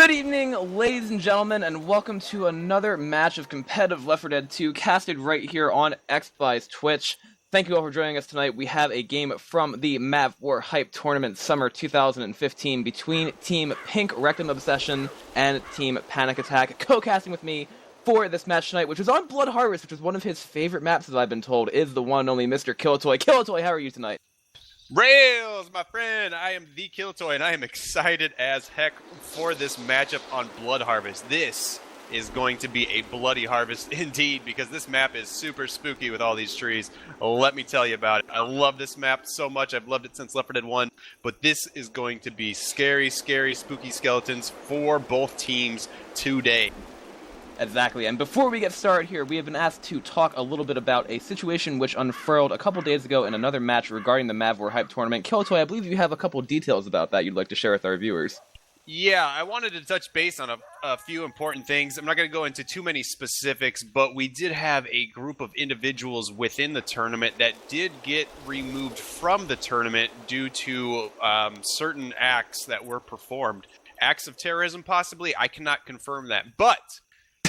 Good evening, ladies and gentlemen, and welcome to another match of competitive Left 4 Dead 2, casted right here on XBy's Twitch. Thank you all for joining us tonight. We have a game from the MavWar Hype Tournament Summer 2015 between Team Pink Rektum Obsession and Team Panic Attack. Co-casting with me for this match tonight, which was on Blood Harvest, which is one of his favorite maps, as I've been told, is the one and only Mr. Killatoy. Killatoy, how are you tonight? Rails, my friend, I am the Killatoy, and I am excited as heck for this matchup on Blood Harvest. This is going to be a bloody harvest indeed, because this map is super spooky with all these trees. Let me tell you about it. I love this map so much. I've loved it since Left 4 Dead 1, but this is going to be scary, spooky skeletons for both teams today. Exactly, and before we get started here, we have been asked to talk a little bit about a situation which unfurled a couple days ago in another match regarding the MavWar Hype Tournament. Killatoy, I believe you have a couple details about that you'd like to share with our viewers. Yeah, I wanted to touch base on a few important things. I'm not going to go into too many specifics, but we did have a group of individuals within the tournament that did get removed from the tournament due to certain acts that were performed. Acts of terrorism, possibly? I cannot confirm that, but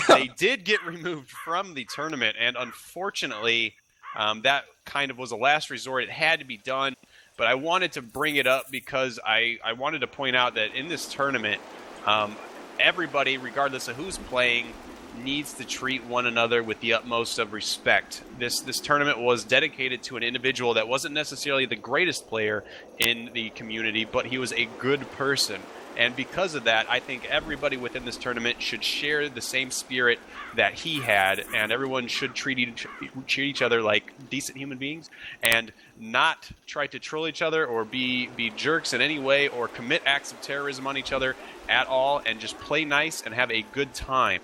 they did get removed from the tournament, and unfortunately, that kind of was a last resort. It had to be done, but I wanted to bring it up because I wanted to point out that in this tournament, everybody, regardless of who's playing, needs to treat one another with the utmost of respect. This tournament was dedicated to an individual that wasn't necessarily the greatest player in the community, but he was a good person. And because of that, I think everybody within this tournament should share the same spirit that he had, and everyone should treat each other like decent human beings and not try to troll each other or be jerks in any way or commit acts of terrorism on each other at all, and just play nice and have a good time.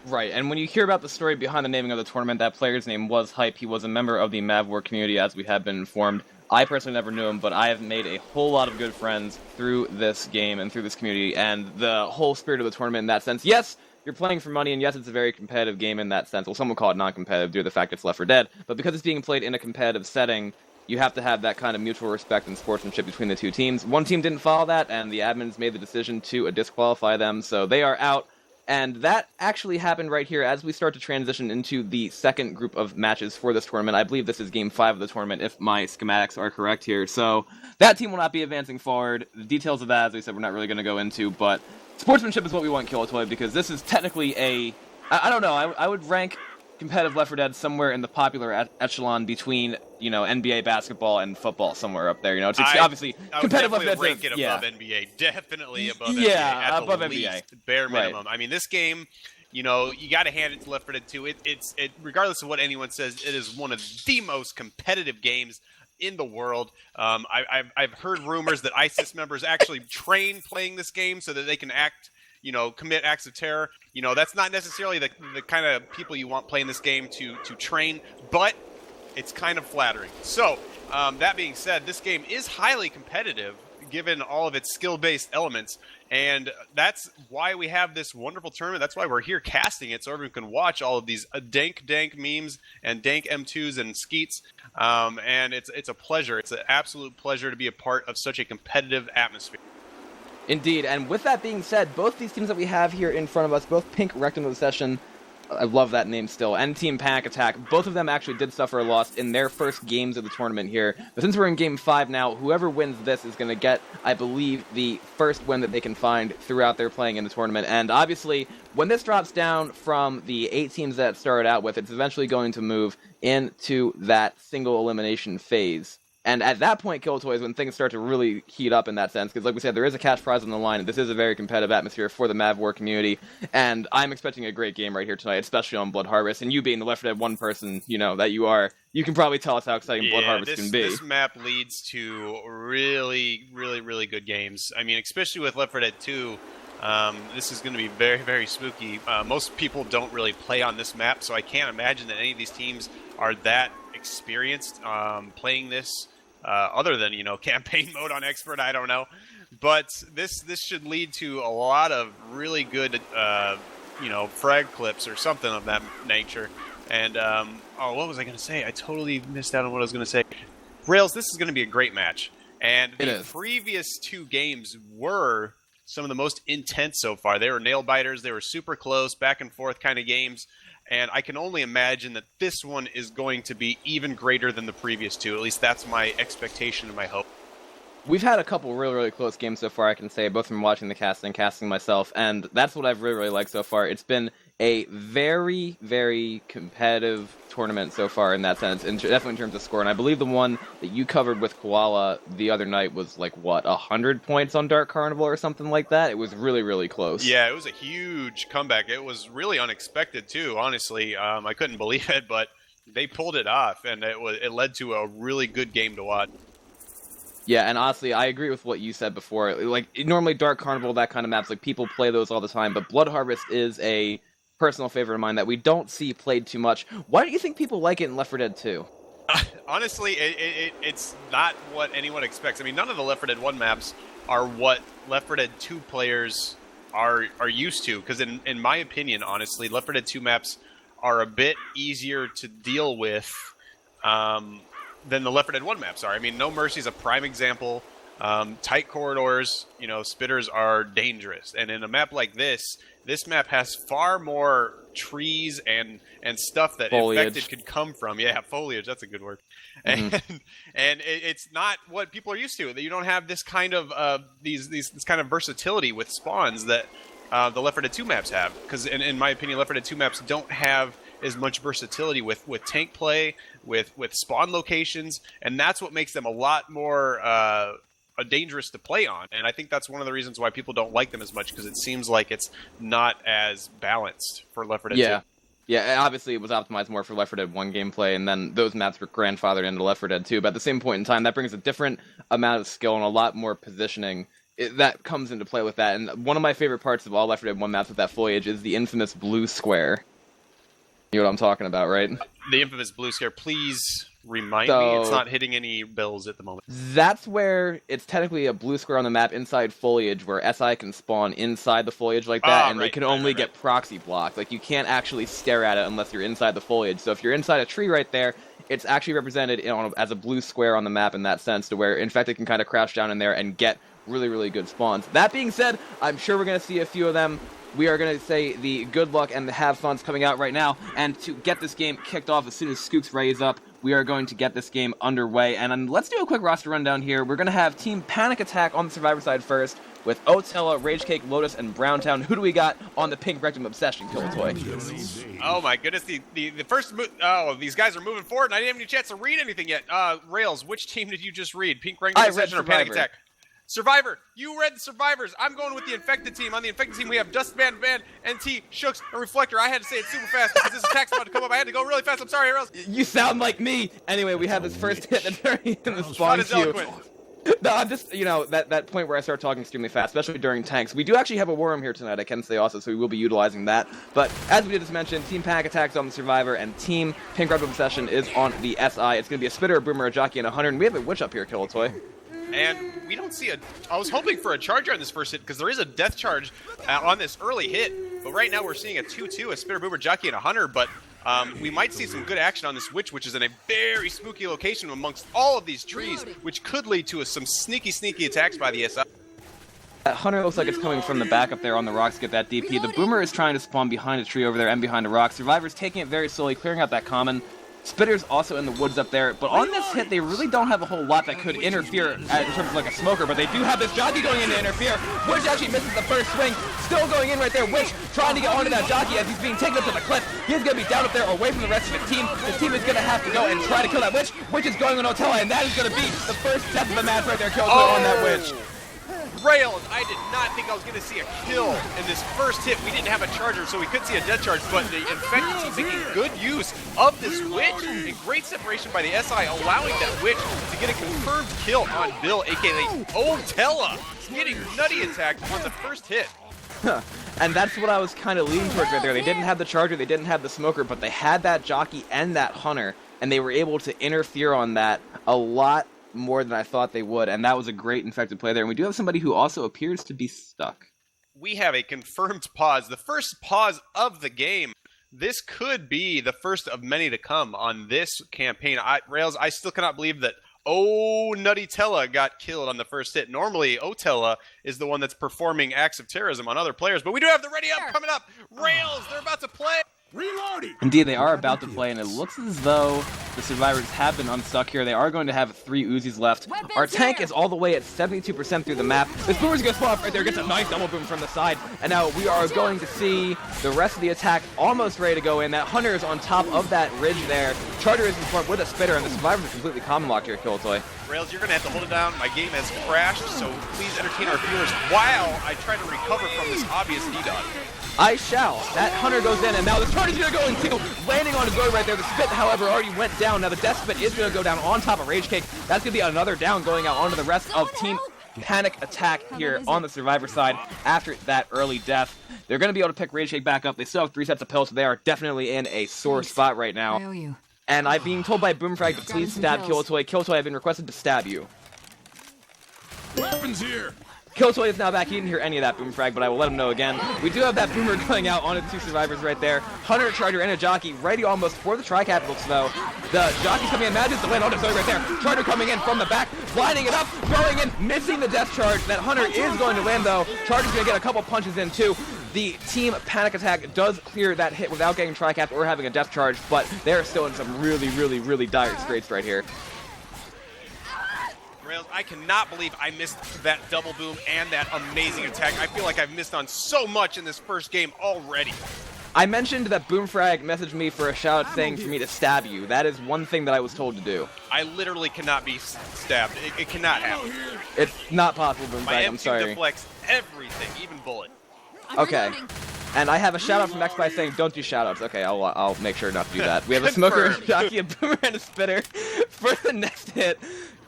Right, and when you hear about the story behind the naming of the tournament, that player's name was Hype. He was a member of the MavWar community, as we have been informed. I personally never knew him, but I have made a whole lot of good friends through this game and through this community, and the whole spirit of the tournament in that sense. Yes, you're playing for money, and yes, it's a very competitive game in that sense. Well, some will call it non-competitive due to the fact it's Left 4 Dead, but because it's being played in a competitive setting, you have to have that kind of mutual respect and sportsmanship between the two teams. One team didn't follow that, and the admins made the decision to disqualify them, so they are out. And that actually happened right here as we start to transition into the second group of matches for this tournament. I believe this is Game 5 of the tournament, if my schematics are correct here. So that team will not be advancing forward. The details of that, as I said, we're not really going to go into. But sportsmanship is what we want, Killatoy, because this is technically I don't know, I would rank competitive Left 4 Dead somewhere in the popular echelon between, NBA basketball and football, somewhere up there. It's obviously competitive Left 4 Dead. Rank it above NBA, definitely above NBA. Yeah, at above the NBA, least, bare minimum. Right. I mean, this game, you got to hand it to Left 4 Dead 2. It's regardless of what anyone says, it is one of the most competitive games in the world. I've heard rumors that ISIS members actually train playing this game so that they can commit acts of terror. That's not necessarily the kind of people you want playing this game to train, but it's kind of flattering. So, that being said, this game is highly competitive given all of its skill-based elements, and that's why we have this wonderful tournament. That's why we're here casting it, so everyone can watch all of these dank memes and dank M2s and skeets, and it's a pleasure. It's an absolute pleasure to be a part of such a competitive atmosphere. Indeed, and with that being said, both these teams that we have here in front of us, both Pink Rektum Obsession, I love that name still, and Team Panic Attack, both of them actually did suffer a loss in their first games of the tournament here. But since we're in Game 5 now, whoever wins this is going to get, I believe, the first win that they can find throughout their playing in the tournament. And obviously, when this drops down from the 8 teams that it started out with, it's eventually going to move into that single elimination phase. And at that point, Killatoy, is when things start to really heat up in that sense, because like we said, there is a cash prize on the line, and this is a very competitive atmosphere for the MavWar community, and I'm expecting a great game right here tonight, especially on Blood Harvest, and you being the Left 4 Dead 1 person, that you are, you can probably tell us how exciting Blood Harvest can be. This map leads to really, really, really good games. I mean, especially with Left 4 Dead 2, this is going to be very, very spooky. Most people don't really play on this map, so I can't imagine that any of these teams are that experienced playing this. Other than, campaign mode on Expert, I don't know. But this should lead to a lot of really good, frag clips or something of that nature. And, what was I going to say? I totally missed out on what I was going to say. Rails, this is going to be a great match. And the previous 2 games were some of the most intense so far. They were nail biters. They were super close, back and forth kind of games. And I can only imagine that this one is going to be even greater than the previous two. At least that's my expectation and my hope. We've had a couple really, really close games so far, I can say, both from watching the cast and casting myself, and that's what I've really, really liked so far. It's been a very, very competitive tournament so far in that sense, and definitely in terms of score. And I believe the one that you covered with Koala the other night was 100 points on Dark Carnival or something like that? It was really, really close. Yeah, it was a huge comeback. It was really unexpected too, honestly. I couldn't believe it, but they pulled it off, and it led to a really good game to watch. Yeah, and honestly, I agree with what you said before. Normally Dark Carnival, that kind of maps, people play those all the time, but Blood Harvest is a personal favorite of mine that we don't see played too much. Why do you think people like it in Left 4 Dead 2? Honestly, it's not what anyone expects. I mean, none of the Left 4 Dead 1 maps are what Left 4 Dead 2 players are used to, because in my opinion, honestly, Left 4 Dead 2 maps are a bit easier to deal with than the Left 4 Dead 1 maps are. I mean, No Mercy is a prime example. Tight corridors, spitters are dangerous. And in a map like this map has far more trees and stuff that foliage. infected could come from. Yeah, foliage, that's a good word. Mm-hmm. And it's not what people are used to. You don't have this kind of this kind of versatility with spawns that the Left 4 Dead 2 maps have. Because in my opinion, Left 4 Dead 2 maps don't have as much versatility with tank play, with spawn locations, and that's what makes them a lot more dangerous to play on. And I think that's one of the reasons why people don't like them as much, because it seems like it's not as balanced for Left 4 Dead 2. Yeah, obviously it was optimized more for Left 4 Dead 1 gameplay, and then those maps were grandfathered into Left 4 Dead 2, but at the same point in time, that brings a different amount of skill and a lot more positioning that comes into play with that. And one of my favorite parts of all Left 4 Dead 1 maps with that foliage is the infamous blue square. You know what I'm talking about, right? The infamous blue square. Please remind me. It's not hitting any bells at the moment. That's where it's technically a blue square on the map inside foliage, where SI can spawn inside the foliage like that, and they can only get proxy blocked. You can't actually stare at it unless you're inside the foliage. So if you're inside a tree right there, it's actually represented as a blue square on the map in that sense, to where, in fact, it can kind of crouch down in there and get really, really good spawns. That being said, I'm sure we're going to see a few of them. We are going to say the good luck and the have fun's coming out right now, and to get this game kicked off as soon as Skooks raise up, we are going to get this game underway. And let's do a quick roster rundown here. We're going to have Team Panic Attack on the Survivor side first, with Otella, Rage Cake, Lotus, and Browntown. Who do we got on the Pink Rectum Obsession, Killatoy? Oh my goodness, the first these guys are moving forward, and I didn't have any chance to read anything yet. Rails, which team did you just read? Pink Rectum Obsession or Panic Attack? Survivor. You read the Survivors. I'm going with the Infected team. On the Infected team, we have Dustband, Band, NT, Shooks, and Reflector. I had to say it super fast because this attack's about to come up. I had to go really fast. I'm sorry, Rails. You sound like me. Anyway, we have this first hit that's very in the spawn queue. No, I'm just, that point where I start talking extremely fast, especially during tanks. We do actually have a war room here tonight, I can say also, so we will be utilizing that. But as we just mentioned, Team Panic Attack's on the Survivor, and Team Pink Rectum Obsession is on the SI. It's going to be a Spitter, a Boomer, a Jockey, and a Hunter, and we have a Witch up here, Killatoy. And we don't see I was hoping for a charger on this first hit, because there is a death charge on this early hit. But right now we're seeing a 2-2, a Spitter, Boomer, Jockey, and a Hunter. But we might see some good action on this Witch, which is in a very spooky location amongst all of these trees, which could lead to some sneaky attacks by the SI. That Hunter looks like it's coming from the back up there on the rocks to get that DP. The Boomer is trying to spawn behind a tree over there and behind a rock. Survivor's taking it very slowly, clearing out that common. Spitter's also in the woods up there, but on this hit, they really don't have a whole lot that could interfere in terms of a smoker, but they do have this Jockey going in to interfere. Witch actually misses the first swing, still going in right there. Witch trying to get onto that Jockey as he's being taken up to the cliff. He's going to be down up there away from the rest of the team. The team is going to have to go and try to kill that Witch. Witch is going on Otella, and that is going to be the first death of the match right there, Killatoy on that Witch. Rails, I did not think I was going to see a kill in this first hit. We didn't have a charger, so we couldn't see a death charge, but the Infected team making good use of this Witch, and great separation by the SI, allowing that Witch to get a confirmed kill on Bill, aka Otella, getting nutty attacked on the first hit. And that's what I was kind of leaning towards right there. They didn't have the charger, they didn't have the smoker, but they had that Jockey and that Hunter, and they were able to interfere on that a lot more than I thought they would, and that was a great Infected play there. And we do have somebody who also appears to be stuck. We have a confirmed pause, the first pause of the game. This could be the first of many to come on this campaign. Rails, I still cannot believe that Oh, Nuttitella got killed on the first hit. Normally, Otella is the one that's performing acts of terrorism on other players, but we do have the ready up coming up. Rails, they're about to play. Reloading! Indeed, they are about to play, and it looks as though the survivors have been unstuck here. They are going to have 3 Uzis left. Our tank is all the way at 72% through the map. This boomer's going to spawn up right there, gets a nice double boom from the side, and now we are going to see the rest of the attack almost ready to go in. That Hunter is on top of that ridge there. Charter is in front with a spitter, and the survivors are completely common locked here, Killtoy. Rails, you're going to have to hold it down. My game has crashed, so please entertain our viewers while I try to recover from this obvious D-dot. I shall. That Hunter goes in, and now the Charter's going to go in too, landing on his road right there. The Spit, however, already went down. Now the Death Spit is going to go down on top of Rage Cake. That's going to be another down going out onto the rest of Team Panic Attack here on the Survivor side after that early death. They're going to be able to pick Rage Cake back up. They still have 3 sets of pills, so they are definitely in a sore spot right now. I owe you. And I'm being told by Boomfrag to please stab Killtoy. Killtoy, I've been requested to stab you. Weapons here! Killtoy is now back. He didn't hear any of that Boomfrag, but I will let him know again. We do have that Boomer going out onto 2 survivors right there. Hunter, Charger, and a Jockey ready almost for the Tri-Cap, looks though. The Jockey's coming in, manages to land onto Zoe right there. Charger coming in from the back, lining it up, throwing in, missing the death charge. That Hunter is going to land though. Charger's going to get a couple punches in too. The Team Panic Attack does clear that hit without getting Tri-Cap or having a death charge, but they're still in some really dire straits right here. Rails, I cannot believe I missed that double boom and that amazing attack. I feel like I've missed on so much in this first game already. I mentioned that Boomfrag messaged me for a shout saying for me to stab you. That is one thing that I was told to do. I literally cannot be stabbed. It cannot happen. It's not possible, My Boomfrag. I'm M2 sorry. deflects everything, even bullet. Okay. And I have a shout out from XPy saying don't do shout outs. Okay, I'll make sure not to do that. We have a Smoker, a Jockey, a Boomer, and a Spitter for the next hit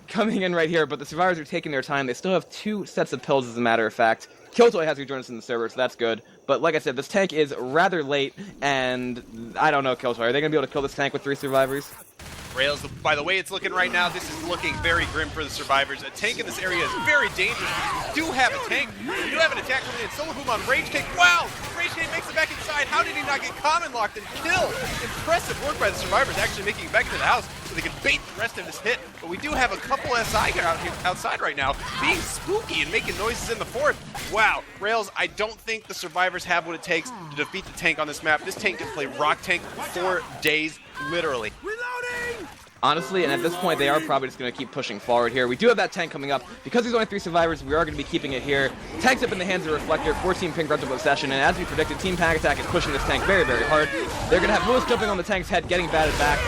coming in right here, but the survivors are taking their time. They still have 2 sets of pills, as a matter of fact. Killtoy has rejoined us in the server, so that's good. But like I said, this tank is rather late, and I don't know, Killtoy. Are they going to be able to kill this tank with 3 survivors? Rails, by the way it's looking right now, this is looking very grim for the survivors. A tank in this area is very dangerous because we do have a tank. We do have an attack coming in. Solo boom on Rage Cake. Wow! Rage Cake makes it back inside. How did he not get common locked and killed? Impressive work by the survivors actually making it back to the house so they can bait the rest of this hit. But we do have a couple SI out here outside right now being spooky and making noises in the fourth. Wow. Rails, I don't think the survivors have what it takes to defeat the tank on this map. This tank can play Rock Tank for days, literally. Reloading! Honestly, and at this point, they are probably just going to keep pushing forward here. We do have that tank coming up. Because there's only 3 survivors, we are going to be keeping it here. Tank's up in the hands of Reflector, 14 Pink Rental Obsession, and as we predicted, Team Panic Attack is pushing this tank very hard. They're going to have Lewis jumping on the tank's head, getting batted back.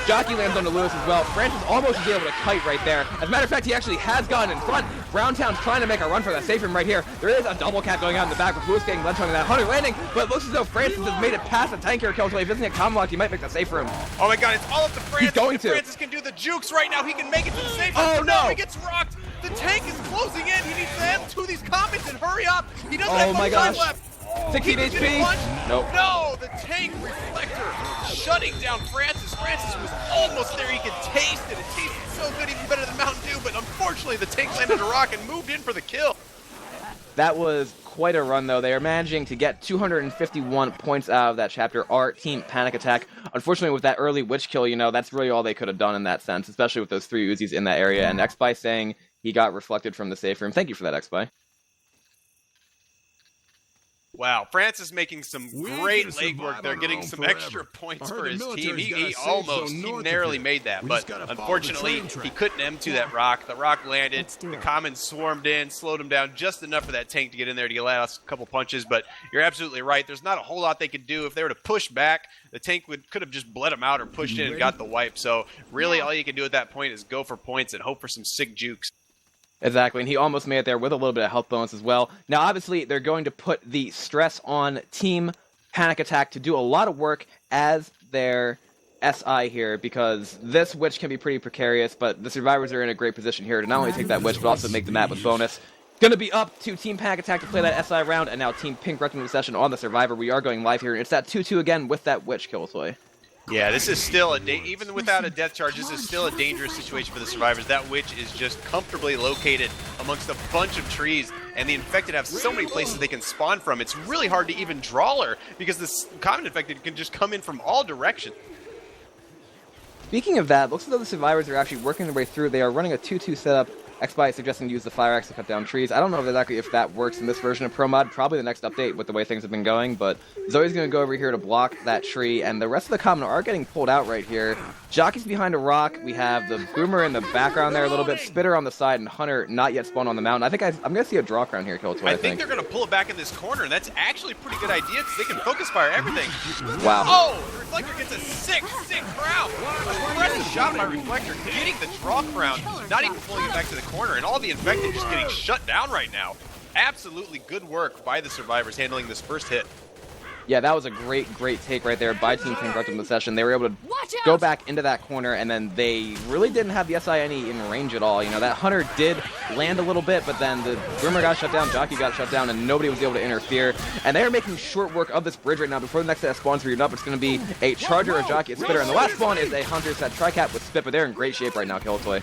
Jockey lands onto Lewis as well. Francis almost is able to kite right there. As a matter of fact, he actually has gotten in front. Browntown's trying to make a run for that safe room right here. There is a double cap going out in the back with Lewis getting ledge on that. Hunter landing, but it looks as though Francis has made it past the tank here. Killtoy. If he doesn't get common locked, he might make the safe room. Oh my god, it's all up to Francis. He's going if to. Francis can do the jukes right now, he can make it to the safe room. Oh no! He gets rocked. The tank is closing in. He needs to have 2 of these comments and hurry up. He doesn't have much time left. 16 HP. Nope. No, the tank Reflector shutting down Francis. Francis was almost there. He could taste it. It tasted so good, even better than Mountain Dew. But unfortunately, the tank landed a rock and moved in for the kill. That was quite a run, though. They are managing to get 251 points out of that chapter. Our Team Panic Attack. Unfortunately, with that early witch kill, that's really all they could have done in that sense, especially with those 3 Uzis in that area. And XPy saying he got reflected from the safe room. Thank you for that, XPy. Wow, Francis making some great legwork there, getting some extra points for his team. He narrowly made that, but unfortunately, he couldn't M2 that rock. The rock landed, the commons swarmed in, slowed him down just enough for that tank to get in there to get last a couple punches, but you're absolutely right. There's not a whole lot they could do. If they were to push back, the tank could have just bled him out or pushed in and got the wipe. So really, all you can do at that point is go for points and hope for some sick jukes. Exactly, and he almost made it there with a little bit of health bonus as well. Now, obviously, they're going to put the stress on Team Panic Attack to do a lot of work as their SI here, because this witch can be pretty precarious, but the survivors are in a great position here to not only take that witch, but also make the map with bonus. Going to be up to Team Panic Attack to play that SI round, and now Team Pink Rectum Session on the survivor. We are going live here, and it's that 2-2 again with that witch, Killtoy. Yeah, this is still even without a death charge, this is still a dangerous situation for the survivors. That witch is just comfortably located amongst a bunch of trees, and the infected have so many places they can spawn from. It's really hard to even draw her because this common infected can just come in from all directions. Speaking of that, looks as though the survivors are actually working their way through. They are running a 2-2 setup. Xby suggesting to use the fire axe to cut down trees. I don't know exactly if that works in this version of Pro Mod. Probably the next update with the way things have been going, but Zoe's going to go over here to block that tree, and the rest of the common are getting pulled out right here. Jockey's behind a rock. We have the Boomer in the background there a little bit, Spitter on the side, and Hunter not yet spawned on the mountain. I'm going to see a draw crown here, Killtoy, I think. They're going to pull it back in this corner, and that's actually a pretty good idea because they can focus fire everything. Wow. Oh, the Reflector gets a sick crown. Impressive shot by Reflector, getting the draw crown, not even pulling it back to the corner, and all the Infected just getting shut down right now. Absolutely good work by the survivors handling this first hit. Yeah, that was a great take right there by Team Pink Rektum in the session. They were able to go back into that corner, and then they really didn't have the SINE in range at all. You know, that Hunter did land a little bit, but then the Boomer got shut down, Jockey got shut down, and nobody was able to interfere. And they are making short work of this bridge right now. Before the next set of spawns read up, it's going to be a Charger, a Jockey, a Spitter, and the last spawn is a Hunter set Tricap with Spit, but they're in great shape right now, Killtoy.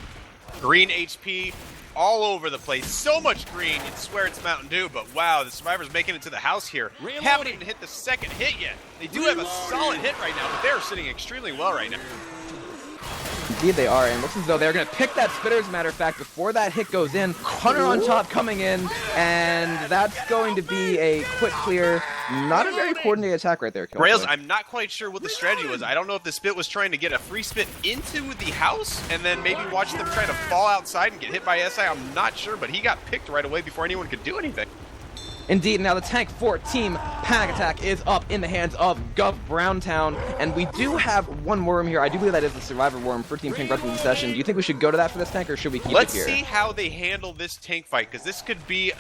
Green HP all over the place. So much green, you'd swear it's Mountain Dew, but wow, the survivors making it to the house here. Haven't even hit the second hit yet. They do have a solid hit right now, but they're sitting extremely well right now. Indeed they are, and looks as though they're going to pick that Spitter, as a matter of fact, before that hit goes in. Hunter on top coming in, and that's going to be a quick clear. Not a very coordinated attack right there, Killtoy. Rails, I'm not quite sure what the strategy was. I don't know if the Spit was trying to get a free Spit into the house, and then maybe watch them try to fall outside and get hit by SI. I'm not sure, but he got picked right away before anyone could do anything. Indeed, now the tank for Team Panic Attack is up in the hands of Gov Browntown, and we do have one worm here. I do believe that is the Survivor worm for Team Pink Rektum in the session. Do you think we should go to that for this tank, or should we keep Let's it here? see how they handle this tank fight, because this could be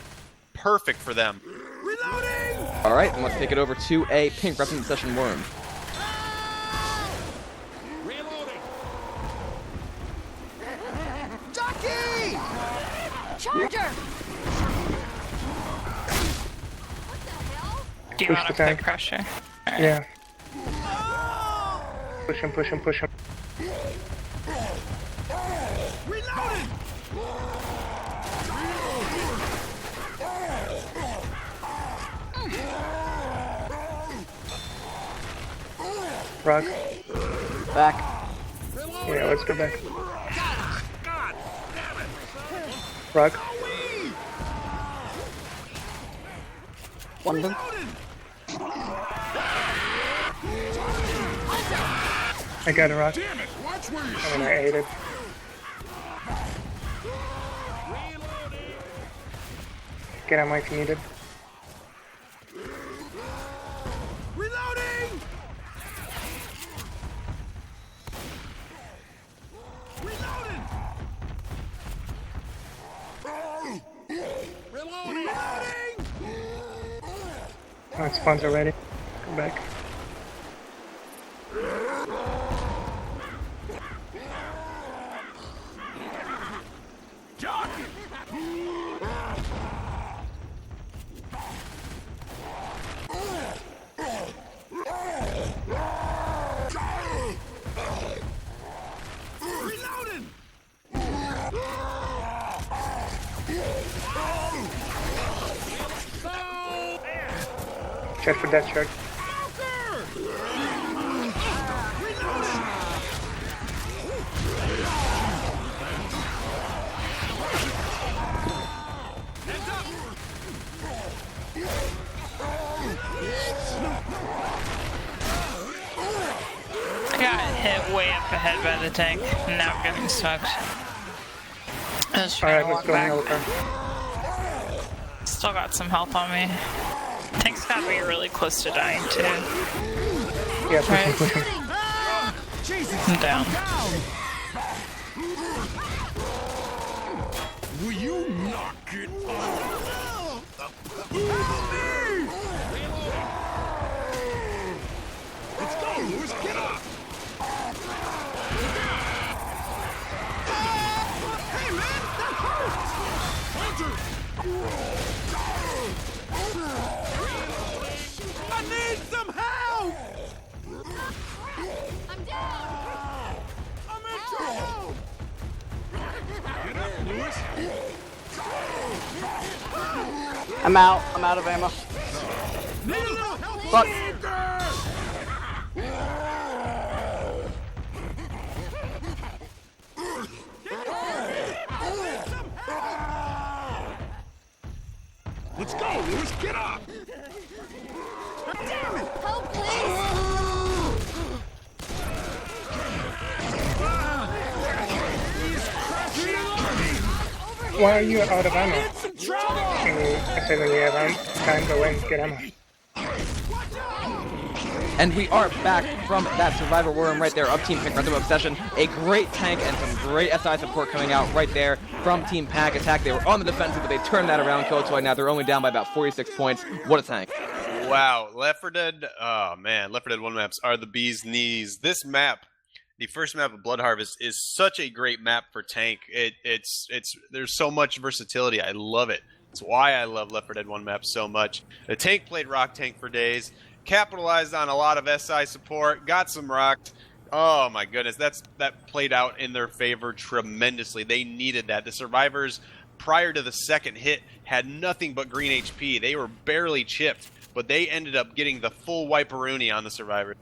perfect for them. Reloading! All right, and let's take it over to a Pink Rektum session worm. Reloading! Jockey! Charger! Do you want to put pressure? Right. Yeah. Push him, push him, push him. Reloading! Rock. Back. Yeah, let's go back. Rock. One of them. I got a rock. Damn it! Watch where you're And I ate it. Get on my if you need it. Reloading! Reloading! Reloading! Alright, spawns are ready. Come back. Jockey! Reloading! Check for that shark. I got hit way up ahead by the tank, and now I'm getting smoked. I was trying Alright, to let's walk go back. helicopter. Still got some health on me. Tank's got me really close to dying too. Yeah, push him, Right. push him. I'm down. Will you knock it off? Let's go, Lewis! Get up! Hey, man! That hurts! Hunter! I need some help! I'm down! I'm in trouble! Get up, Lewis! I'm out of ammo. Need a little help! Fuck. Let's go, Lewis. Get up. Help, please! Why are you out of ammo? Some trouble. I say when you have time, go in, get ammo. And we are back from that Survivor War Room right there of Team Pink Rektum Obsession. A great tank and some great SI support coming out right there from Team Pack Attack. They were on the defensive, but they turned that around. Kotoy now they're only down by about 46 points. What a tank. Wow, Left 4 Dead, oh man, Left 4 Dead 1 maps are the bee's knees. This map, the first map of Blood Harvest, is such a great map for tank. It's there's so much versatility. I love it. That's why I love Left 4 Dead 1 maps so much. The tank played Rock Tank for days, capitalized on a lot of SI support, got some rocked. Oh my goodness, that played out in their favor tremendously. They needed that. The survivors, prior to the second hit, had nothing but green HP. They were barely chipped, but they ended up getting the full wiperoonie on the survivors.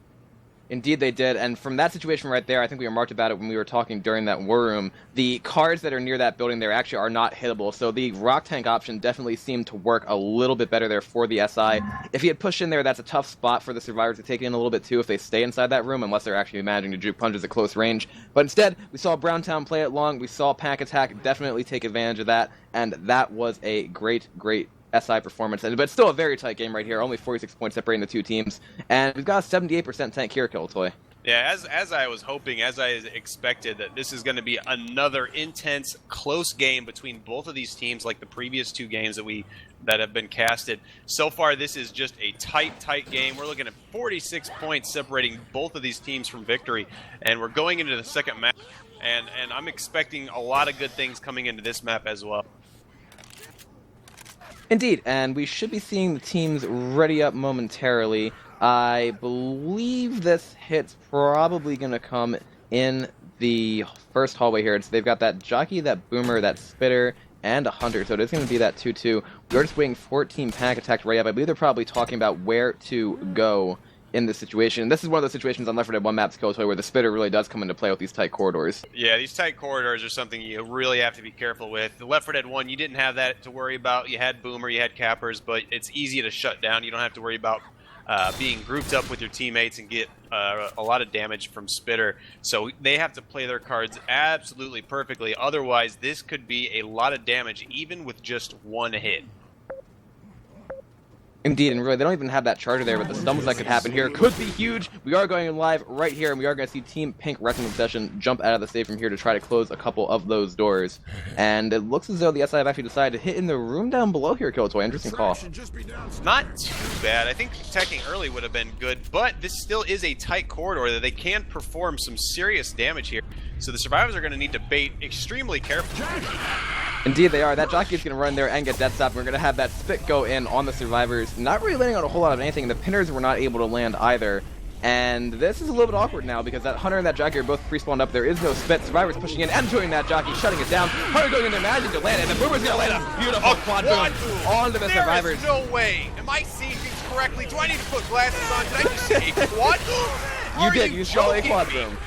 Indeed they did, and from that situation right there, I think we remarked about it when we were talking during that war room, the cards that are near that building there actually are not hittable, so the rock tank option definitely seemed to work a little bit better there for the SI. If he had pushed in there, that's a tough spot for the survivors to take in a little bit too if they stay inside that room, unless they're actually managing to juke punches at close range. But instead, we saw Browntown play it long, we saw Pack Attack definitely take advantage of that, and that was a great SI performance, but still a very tight game right here. Only 46 points separating the two teams, and we've got a 78% tank here, Killtoy. Yeah, as I was hoping, as I expected, that this is going to be another intense, close game between both of these teams, like the previous two games that have been casted. So far, this is just a tight game. We're looking at 46 points separating both of these teams from victory, and we're going into the second map, and I'm expecting a lot of good things coming into this map as well. Indeed, and we should be seeing the teams ready up momentarily. I believe this hit's probably going to come in the first hallway here. They've got that jockey, that boomer, that spitter, and a hunter, so it is going to be that 2-2. We're just waiting for Team Pack Attack to ready up. I believe they're probably talking about where to go in this situation. This is one of those situations on Left 4 Dead 1 maps, Kotoy, where the spitter really does come into play with these tight corridors. Yeah, these tight corridors are something you really have to be careful with. The Left 4 Dead 1, you didn't have that to worry about. You had Boomer, you had Cappers, but it's easy to shut down. You don't have to worry about being grouped up with your teammates and get a lot of damage from Spitter. So they have to play their cards absolutely perfectly. Otherwise, this could be a lot of damage, even with just one hit. Indeed, and really, they don't even have that charger there, but the stumbles that could happen here could be huge. We are going live right here, and we are going to see Team Pink Rektum Obsession jump out of the save from here to try to close a couple of those doors. And it looks as though the SI have actually decided to hit in the room down below here, Killtoy. Interesting call. Not too bad. I think attacking early would have been good, but this still is a tight corridor that they can perform some serious damage here. So the survivors are going to need to bait extremely carefully. Indeed they are. That jockey is going to run there and get death stop. We're going to have that spit go in on the survivors. Not really landing on a whole lot of anything. The pinners were not able to land either. And this is a little bit awkward now because that hunter and that jockey are both pre-spawned up. There is no spit. Survivors pushing in and doing that jockey, shutting it down. Hunter going in there, managing to land it. And the boomer's going to land a beautiful quad boom onto the survivors. There is no way. Am I seeing things correctly? Do I need to put glasses on? Did I just say a quad boom? You did. You saw a quad boom.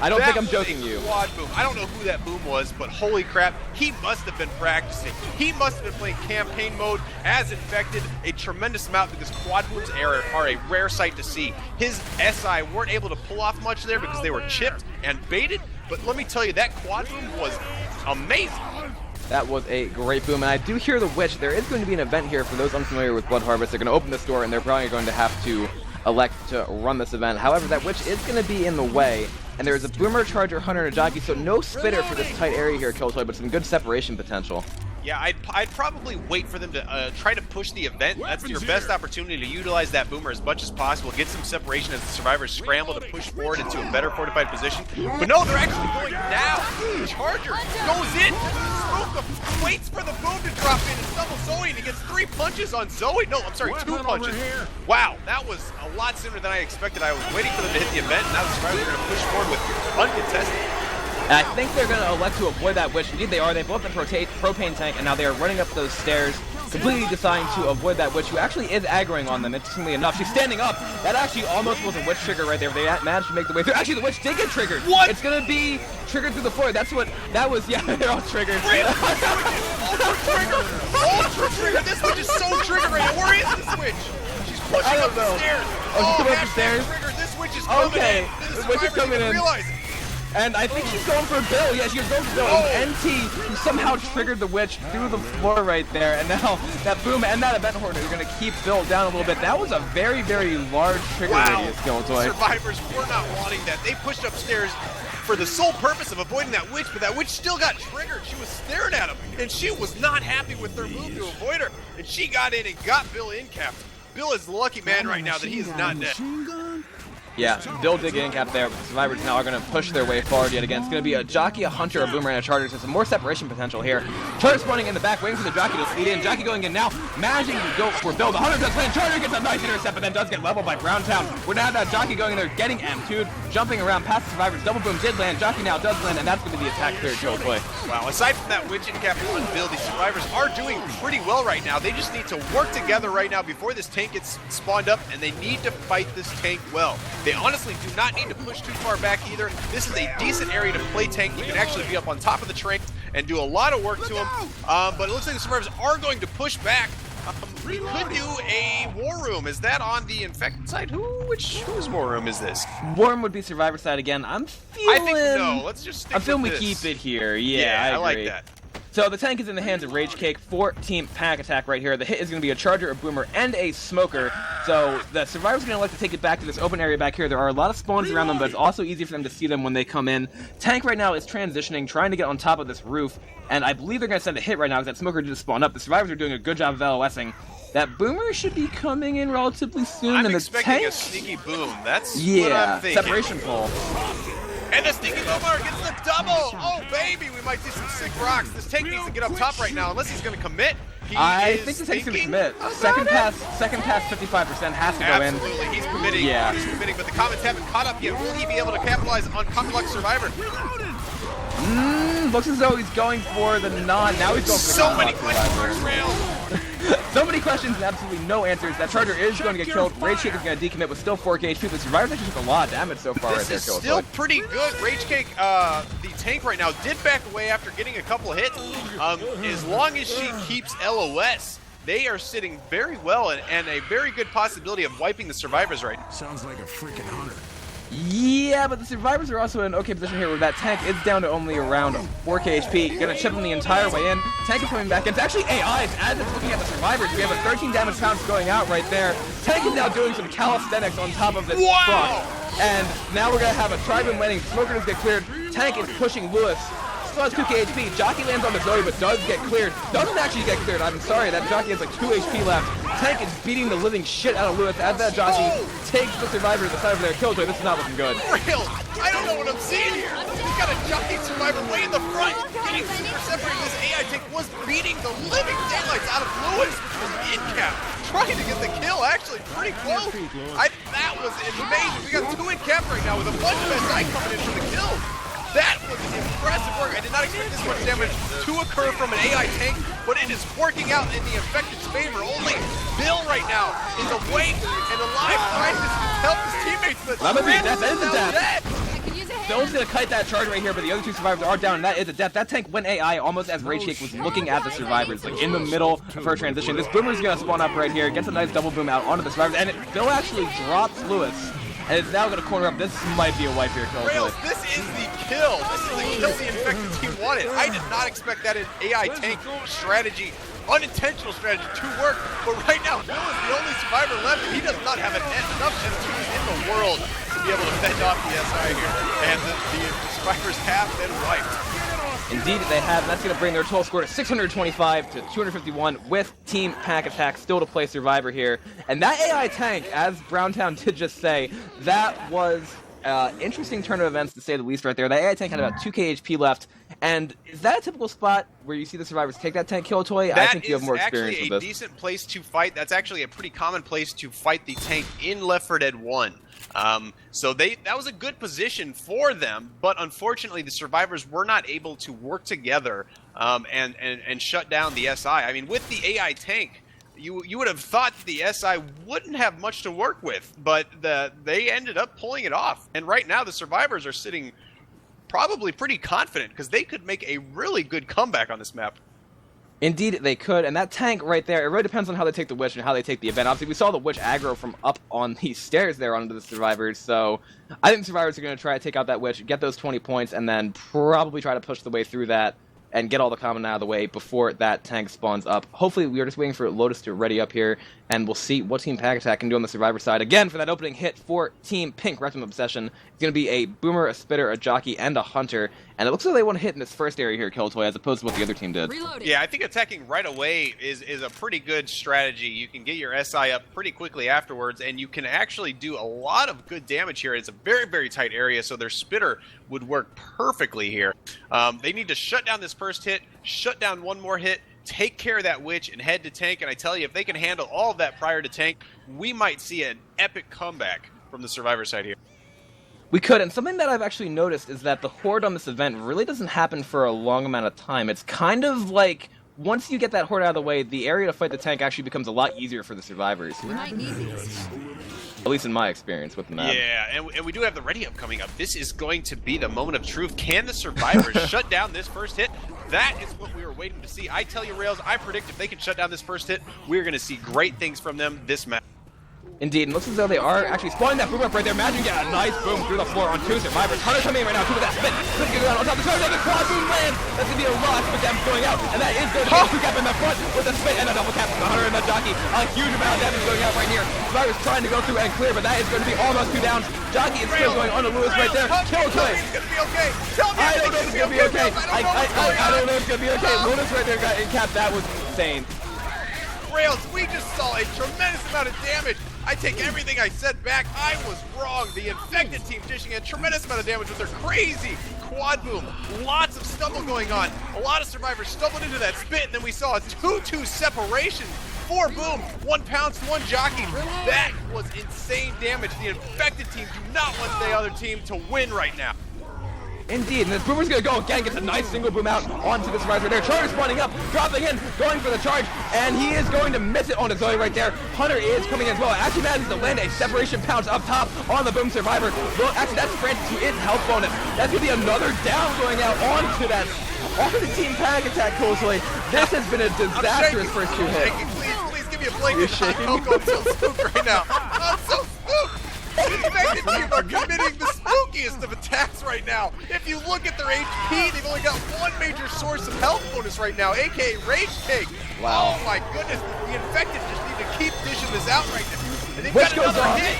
I don't think I'm joking you. Quad boom. I don't know who that boom was, but holy crap, he must have been practicing. He must have been playing campaign mode as infected a tremendous amount because quad booms are a rare sight to see. His SI weren't able to pull off much there because they were chipped and baited, but let me tell you, that quad boom was amazing. That was a great boom, and I do hear the witch. There is going to be an event here for those unfamiliar with Blood Harvest. They're going to open this door, and they're probably going to have to elect to run this event. However, that witch is going to be in the way, and there's a boomer, charger, hunter, and a jockey, so no spitter for this tight area here, Killtoy, but some good separation potential. Yeah, I'd probably wait for them to try to push the event. That's your best opportunity to utilize that boomer as much as possible. Get some separation as the survivors scramble to push forward into a better fortified position. But no, they're actually going now. Charger goes in, waits for the boom to drop in and stumble Zoe, and he gets 3 punches on Zoe. No, I'm sorry, 2 punches. Wow, that was a lot sooner than I expected. I was waiting for them to hit the event, and now the survivors are going to push forward with uncontested. And I think they're going to elect to avoid that witch. Indeed they are. They both have propane tank, and now they are running up those stairs, completely deciding to avoid that witch, who actually is aggroing on them, interestingly enough. She's standing up. That actually almost was a witch trigger right there. They managed to make the way through. Actually, the witch did get triggered. What? It's going to be triggered through the floor. That's what that was. Yeah, they're all triggered. trigger! Ultra trigger! This witch is so triggered right now. Where is this witch? She's pushing up the stairs. Oh, she's coming up the hashtag stairs? Trigger. This witch is coming Okay, in. the witch is coming in. Realize it. And I think she's going for Bill. Yeah, she's going for Bill. And NT somehow triggered the witch through the floor right there. And now that boom and that event hornet are going to keep Bill down a little bit. That was a very, very large trigger radius, Killjoy. Survivors were not wanting that. They pushed upstairs for the sole purpose of avoiding that witch, but that witch still got triggered. She was staring at him, and she was not happy with their move to avoid her. And she got in and got Bill in capped. Bill is the lucky man right now that he is not dead. Yeah, Bill did get in cap there, but the survivors now are going to push their way forward yet again. It's going to be a jockey, a hunter, a boomer, and a charger. So some more separation potential here. Charger spawning in the back, waiting for the jockey to speed in. Jockey going in now, managing to go for Bill. The hunter does land. Charger gets a nice intercept, but then does get leveled by Browntown. We're now that jockey going in there, getting M2'd, jumping around past the survivors. Double boom did land. Jockey now does land, and that's going to be the attack clear kill play. Wow, aside from that witch in cap on Bill, the survivors are doing pretty well right now. They just need to work together right now before this tank gets spawned up, and they need to fight this tank well. They honestly do not need to push too far back either. This is a decent area to play tank. You can actually be up on top of the tank and do a lot of work to them. But it looks like the survivors are going to push back. We could do a war room. Is that on the infected side? Whose war room is this? War room would be survivor side again. I think no. Let's just stick I'm feeling we with this. keep it here. Yeah, I like agree. that. So the tank is in the hands of Rage Cake for Team Pack Attack right here. The hit is going to be a Charger, a Boomer, and a Smoker. So the survivors are going to like to take it back to this open area back here. There are a lot of spawns around them, but it's also easy for them to see them when they come in. Tank right now is transitioning, trying to get on top of this roof, and I believe they're going to send a hit right now because that Smoker just spawned up. The survivors are doing a good job of LOSing. That Boomer should be coming in relatively soon, I'm and the expecting tank... a sneaky boom. That's what Yeah, I'm thinking. separation pull. And the sneaky boomer gets the double. Oh, baby, we might see some sick rocks. This tank needs to get up top right now, unless he's going to commit. I think the tank's going to commit. Second pass, 55% has to go in. Absolutely, he's committing. Yeah. He's committing, but the comments haven't caught up yet. Will he be able to capitalize on Cockluck Survivor? Looks as though he's going for the non. Now he's going for the So many non-block questions survivor. for Trail. So many questions and absolutely no answers. That Charger is going to get killed. Rage Cake is going to decommit with still 4k HP. The survivors actually took a lot of damage so far right there. This is still pretty good. Rage Cake, the tank right now, did back away after getting a couple of hits. As long as she keeps LOS, they are sitting very well and a very good possibility of wiping the survivors right now. Sounds like a freaking hunter. Yeah, but the survivors are also in an okay position here where that tank is down to only around 4k HP. Gonna chip them the entire way in. Tank is coming back. It's actually AIs as it's looking at the survivors. We have a 13 damage pounds going out right there. Tank is now doing some calisthenics on top of this truck. And now we're gonna have a Tribune landing. Smoker does get cleared. Tank is pushing Lewis. Still has 2k HP. Jockey lands on the Zoe, but does get cleared. Doesn't actually get cleared. I'm sorry, that Jockey has like 2 HP left. Tank is beating the living shit out of Lewis as that Jockey takes the survivor to the side of their Killjoy. This is not looking good. Real, I don't know what I'm seeing here. He's got a Jockey Survivor way in the front, getting super separated. This AI tank was beating the living daylights out of Lewis with in cap, trying to get the kill. Actually, pretty close. That was amazing. We got 2 in cap right now with a bunch of SI coming in for the kill. That was impressive work. I did not expect this much damage to occur from an AI tank, but it is working out in the infected's favor. Only Bill right now is awake and alive, trying to help his teammates. But That is a death. I could use a hand. Bill's gonna kite that charge right here, but the other 2 survivors are down, and that is a death. That tank went AI almost as Rage Cake was looking at the survivors, like in the middle of her transition. This Boomer's gonna spawn up right here, gets a nice double boom out onto the survivors, and Bill actually drops Lewis. And it's now going to corner up. This might be a wipe here, Killjoy. Rails, this is the kill. This is the kill the infected team wanted. I did not expect that in AI tank strategy, unintentional strategy to work. But right now, Bill is the only survivor left, and he does not have enough M2s in the world to be able to fend off the SI here. And the survivors have been wiped. Indeed, they have. That's going to bring their total score to 625 to 251 with Team Pack Attack still to play Survivor here. And that AI tank, as Browntown did just say, that was interesting turn of events to say the least right there. That AI tank had about 2k HP left. And is that a typical spot where you see the survivors take that tank kill toy? I think you have more experience with this. That is actually a decent place to fight. That's actually a pretty common place to fight the tank in Left 4 Dead 1. So that was a good position for them, but unfortunately the survivors were not able to work together and shut down the SI. I mean, with the AI tank, you would have thought that the SI wouldn't have much to work with, but they ended up pulling it off. And right now the survivors are sitting probably pretty confident because they could make a really good comeback on this map. Indeed, they could, and that tank right there, it really depends on how they take the Witch and how they take the event. Obviously, we saw the Witch aggro from up on the stairs there onto the Survivors, so I think the Survivors are going to try to take out that Witch, get those 20 points, and then probably try to push the way through that and get all the common out of the way before that tank spawns up. Hopefully, we are just waiting for Lotus to ready up here, and we'll see what Team Pack Attack can do on the Survivor side. Again, for that opening hit for Team Pink, Rektum Obsession, it's going to be a Boomer, a Spitter, a Jockey, and a Hunter, and it looks like they want to hit in this first area here, Killtoy, as opposed to what the other team did. Reloading. Yeah, I think attacking right away is a pretty good strategy. You can get your SI up pretty quickly afterwards, and you can actually do a lot of good damage here. It's a very, very tight area, so their Spitter would work perfectly here. They need to shut down this first hit, shut down one more hit, take care of that Witch, and head to tank. And I tell you, if they can handle all of that prior to tank, we might see an epic comeback from the Survivor side here. We could, and something that I've actually noticed is that the Horde on this event really doesn't happen for a long amount of time. It's kind of like, once you get that Horde out of the way, the area to fight the tank actually becomes a lot easier for the Survivors. We might need these. At least in my experience with the map. Yeah, and we do have the ready up coming up. This is going to be the moment of truth. Can the Survivors shut down this first hit? That is what we were waiting to see. I tell you, Rails, I predict if they can shut down this first hit, we're going to see great things from them this match. Indeed, and looks as though they are actually spawning that boom up right there. Imagine get a nice boom through the floor on two Survivors. Hunter coming in right now, two with that spin. Spin goes on top of the Survivor, the quad boom lands. That's going to be a loss with them going out, and that is going to be a two cap in the front with a spin and a double cap from the Hunter and the Jockey. A huge amount of damage going out right here. Survivors trying to go through and clear, but that is going to be almost two downs. Jockey is still going on to Lewis right there. Killtoy. It's going to be okay. Tell me I don't know if it's going to be okay. I don't know if it's going to be okay. Lewis right there got in cap. That was insane. Rails, we just saw a tremendous amount of damage. I take everything I said back. I was wrong. The infected team dishing a tremendous amount of damage with their crazy quad boom. Lots of stumble going on. A lot of Survivors stumbled into that spit, and then we saw a 2-2 separation. 4 boom, 1 pounce, 1 jockey. That was insane damage. The infected team do not want the other team to win right now. Indeed, and this Boomer's gonna go again, gets a nice single boom out onto the Survivor there. Charger spawning up, dropping in, going for the charge, and he is going to miss it on his Zoe right there. Hunter is coming in as well. Actually manages to land a separation pounce up top on the Boom Survivor. Well, actually, that's Francis who is health bonus. That's gonna be another down going out onto the Team Panic Attack Coldplay. This has been a disastrous first 2 hits. Please give me a blanket. I'm so spooked right now. I'm so spooked. The infected team are committing the spookiest of attacks right now. If you look at their HP, they've only got one major source of health bonus right now, aka Rage Cake. Wow. Oh my goodness, the infected just need to keep dishing this out right now. And they've Witch got goes another on. hit.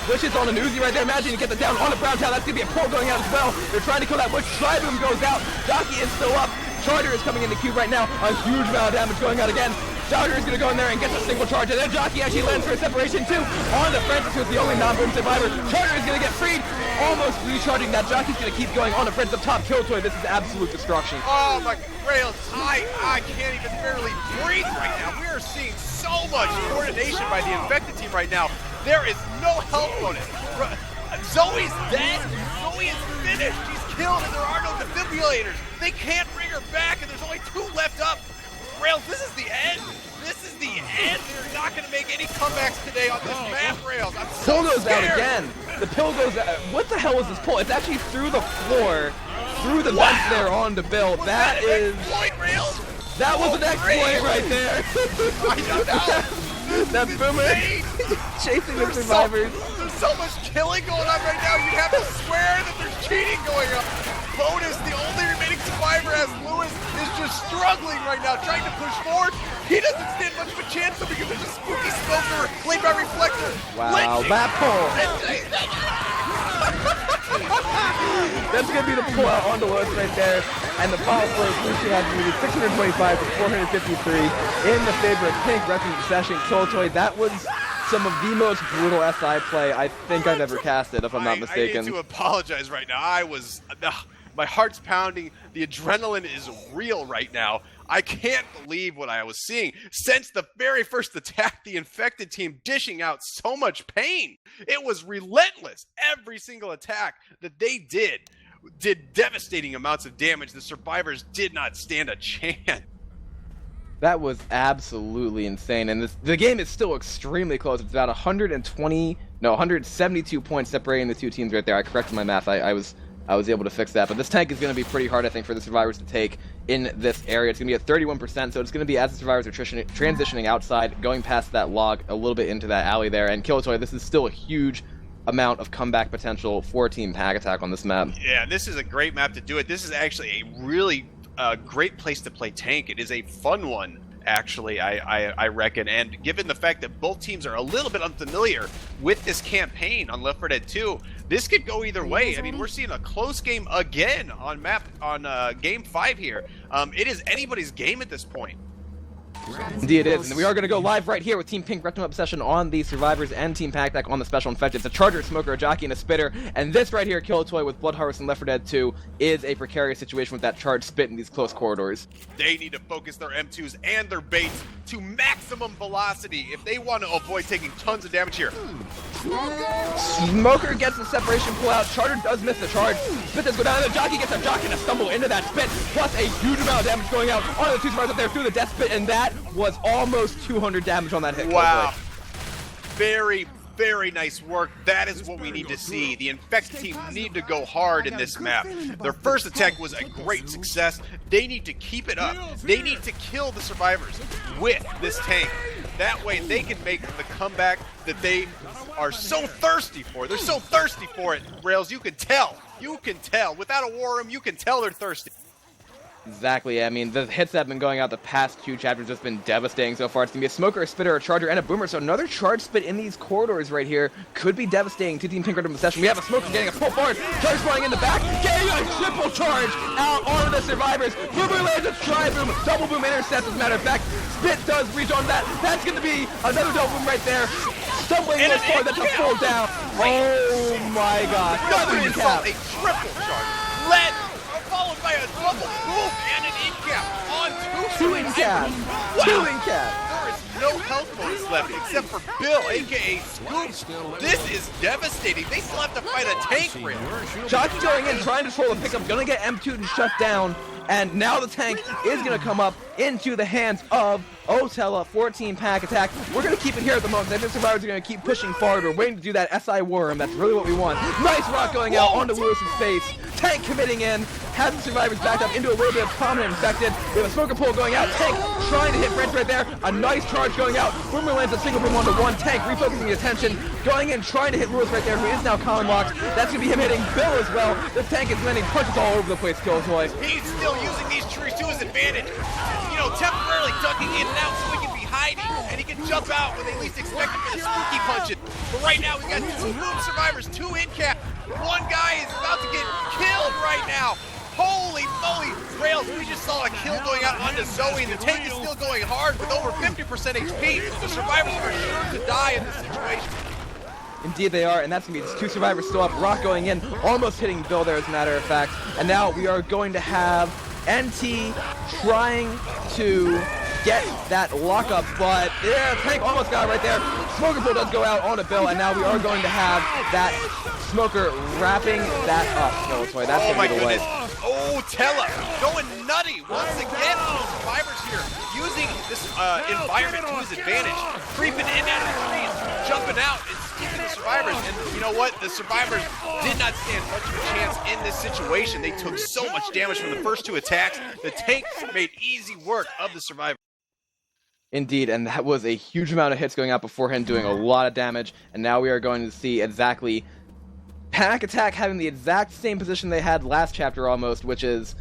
Witch is on an Uzi right there. Imagine you get the down on the Brown Town. That's going to be a pull going out as well. They're trying to kill that Witch. Tri-Boom goes out. Jockey is still up. Charger is coming in the cube right now. A huge amount of damage going out again. Charger is going to go in there and get a single charge. And then Jockey actually lands for a separation too. On to Francis, who's the only non-boom survivor. Charger is going to get freed. Almost recharging that. Jockey's going to keep going on to Francis up top. Killtoy. This is absolute destruction. Oh my Rails, I can't even barely breathe right now. We are seeing so much coordination by the infected team right now. There is no health bonus. Zoe's dead. Zoe is finished. She's killed and there are no defibrillators. They can't bring her back and there's only 2 left up. Rails, this is the end. This is the end. They're not going to make any comebacks today on this map, Rails. I'm so Pull goes scared. out again. The pill goes out. What the hell was this pull? It's actually through the floor, through the vents there on the Bill. That is... Point, Rails? That was an exploit right there. I don't know. That Boomer chasing the Survivors. There's so much killing going on right now. You'd have to swear that there's cheating going on. Bonus, the only remaining survivor as Lewis is just struggling right now, trying to push forward. He doesn't stand much of a chance though because there's a spooky smoker played by Reflector. Wow, that pull. That's going to be the pull out onto Lewis right there. And the power for Lucian has to be 625 to 453 in the favor of Pink. Reference session Killtoy. That was some of the most brutal SI play I think I've ever casted, if I'm not mistaken. I need to apologize right now. My heart's pounding. The adrenaline is real right now. I can't believe what I was seeing. Since the very first attack, the infected team dishing out so much pain. It was relentless. Every single attack that they did devastating amounts of damage. The survivors did not stand a chance. That was absolutely insane, and the game is still extremely close. It's about 172 points separating the two teams right there. I corrected my math. I was able to fix that, but this tank is going to be pretty hard, I think, for the survivors to take. in this area. It's going to be at 31%, so it's going to be as the survivors are transitioning outside, going past that log a little bit into that alley there. And Killtoy, this is still a huge amount of comeback potential for Team Pack Attack on this map. Yeah, this is a great map to do it. This is actually a really great place to play tank. It is a fun one, actually, I reckon. And given the fact that both teams are a little bit unfamiliar with this campaign on Left 4 Dead 2, this could go either way. I mean, we're seeing a close game again on game 5 here. It is anybody's game at this point. Indeed it is, and we are going to go live right here with Team Pink Rektum Obsession on the Survivors and Team Pack Attack on the Special Infected. It's a Charger, a Smoker, a Jockey, and a Spitter, and this right here, Killtoy with Blood Harvest and Left 4 Dead 2, is a precarious situation with that charged spit in these close corridors. They need to focus their M2s and their baits to maximum velocity if they want to avoid taking tons of damage here. Smoker gets the separation pull out, Charger does miss the charge, Spit does go down, and the Jockey gets a Jockey to stumble into that spit, plus a huge amount of damage going out on the two Survivors up there through the death spit, and that was almost 200 damage on that hit. Wow. Very, very nice work. That is what we need to see. The Infected team need to go hard in this map. Their first attack was a great success. They need to keep it up. They need to kill the Survivors with this tank. That way they can make the comeback that they are so thirsty for. They're so thirsty for it, Rails. You can tell. You can tell. Without a war room, you can tell they're thirsty. Exactly, I mean, the hits that have been going out the past 2 chapters have been devastating so far. It's going to be a Smoker, a Spitter, a Charger, and a Boomer, so another charge spit in these corridors right here could be devastating to Team Pink Rektum Obsession. We have a Smoker getting a pull forward, Charge flying in the back, getting a triple charge out onto the Survivors. Boomer lands a tri-boom, double boom intercepts, as a matter of fact. Spit does reach on that. That's going to be another double boom right there. Stumbling in forward, that's a full down. Oh my gosh. Another insult, a triple charge. Followed by a double boom and an in-cap on two in-cap. Wow. 2 in-cap. There is no health bonus left except for Bill, aka Scoop. This is devastating. They still have to fight a tank rail. Jockey going in, trying to control the pickup, gonna get M2 to shut down, and now the tank is gonna come up into the hands of Otella, 14 Pack Attack. We're gonna keep it here at the moment. The Survivors are gonna keep pushing forward. We're waiting to do that SI Worm. That's really what we want. Nice rock going out onto Lewis's face. Tank committing in, has the Survivors backed up into a little bit of Prominent Infected. We have a Smoker pull going out. Tank trying to hit French right there. A nice charge going out. Boomer lands a single boom onto one. Tank refocusing the attention. Going in, trying to hit Lewis right there, who is now column locked. That's gonna be him hitting Bill as well. The tank is landing punches all over the place, Killtoy. He's still using these trees to his advantage. You know, temporarily ducking in and out so he can be hiding, and he can jump out when they least expect him for the spooky punches. But right now, we've got 2 boom Survivors, 2 in-cap. One guy is about to get killed right now. Holy moly, Rails, we just saw a kill going out onto Zoe, and the tank is still going hard with over 50% HP. The Survivors are sure to die in this situation. Indeed they are, and that's going to be 2 Survivors still up. Rock going in, almost hitting Bill there as a matter of fact. And now we are going to have NT trying to get that lockup, but yeah, tank almost got it right there. Smoker pull does go out onto Bill, and now we are going to have that Smoker wrapping that up. No, sorry, that's going to be the way. Oh, Tella going nutty once again. Survivors here using this environment to his advantage, creeping in out of the trees, jumping out, and skipping the Survivors. And you know what? The Survivors did not stand much of a chance in this situation. They took so much damage from the first 2 attacks. The tank made easy work of the Survivors. Indeed, and that was a huge amount of hits going out beforehand, doing a lot of damage, and now we are going to see exactly Pack Attack having the exact same position they had last chapter almost, which is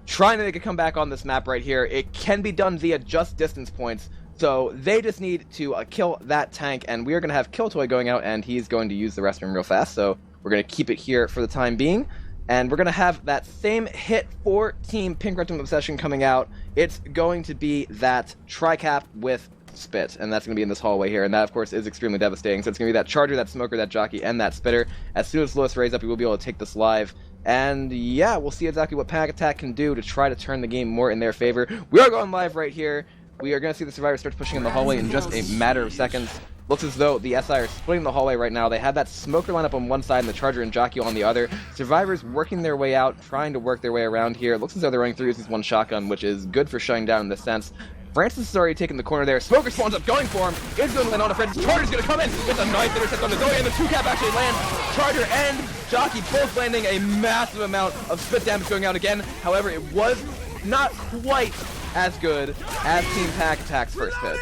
trying to make a comeback on this map right here. It can be done via just distance points, so they just need to kill that tank, and we are going to have Killtoy going out, and he's going to use the restroom real fast, so we're going to keep it here for the time being. And we're going to have that same hit for Team Pink Rektum Obsession coming out. It's going to be that Tri-Cap with Spit, and that's going to be in this hallway here, and that, of course, is extremely devastating. So it's going to be that Charger, that Smoker, that Jockey, and that Spitter. As soon as Lewis raises up, we will be able to take this live. And yeah, we'll see exactly what Pack Attack can do to try to turn the game more in their favor. We are going live right here. We are going to see the Survivors start pushing in the hallway in just a matter of seconds. Looks as though the SI are splitting the hallway right now. They have that Smoker lineup on one side and the Charger and Jockey on the other. Survivors working their way out, trying to work their way around here. Looks as though they're running through this one shotgun, which is good for shutting down in this sense. Francis has already taken the corner there. Smoker spawns up, going for him. It's going to land on Francis. Charger's going to come in. It's a nice intercept on the Zoe, and the 2-cap actually lands. Charger and Jockey both landing a massive amount of spit damage going out again. However, it was not quite as good as Team Pack Attack's first hit.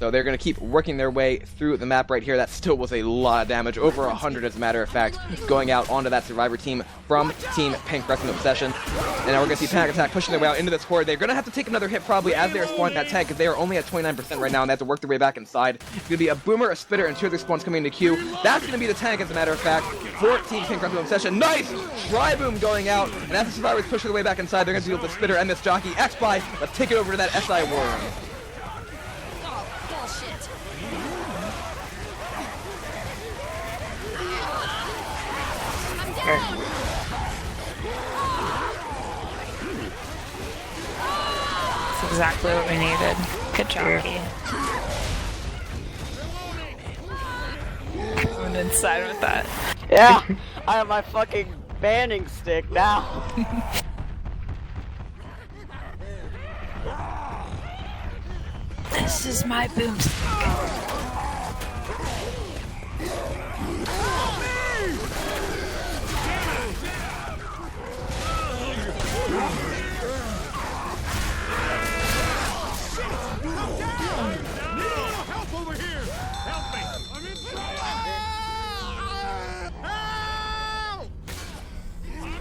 So they're going to keep working their way through the map right here. That still was a lot of damage, over 100 as a matter of fact, going out onto that survivor team from Team Pink Rektum Obsession. And now we're going to see Pack Attack pushing their way out into this horde. They're going to have to take another hit probably as they are spawning that tank, because they are only at 29% right now, and they have to work their way back inside. It's going to be a Boomer, a Spitter, and 2 other spawns coming into queue. That's going to be the tank, as a matter of fact, for Team Pink Rektum Obsession. Nice! Tri-Boom going out, and as the survivors push their way back inside, they're going to deal with the Spitter and this jockey. X-Buy, let's take it over to that SI War Room. That's exactly what we needed. Good jockey. Going inside with that. Yeah, I have my fucking banning stick now. This is my boomstick. Help over here! Help me! I'm in trouble! Help!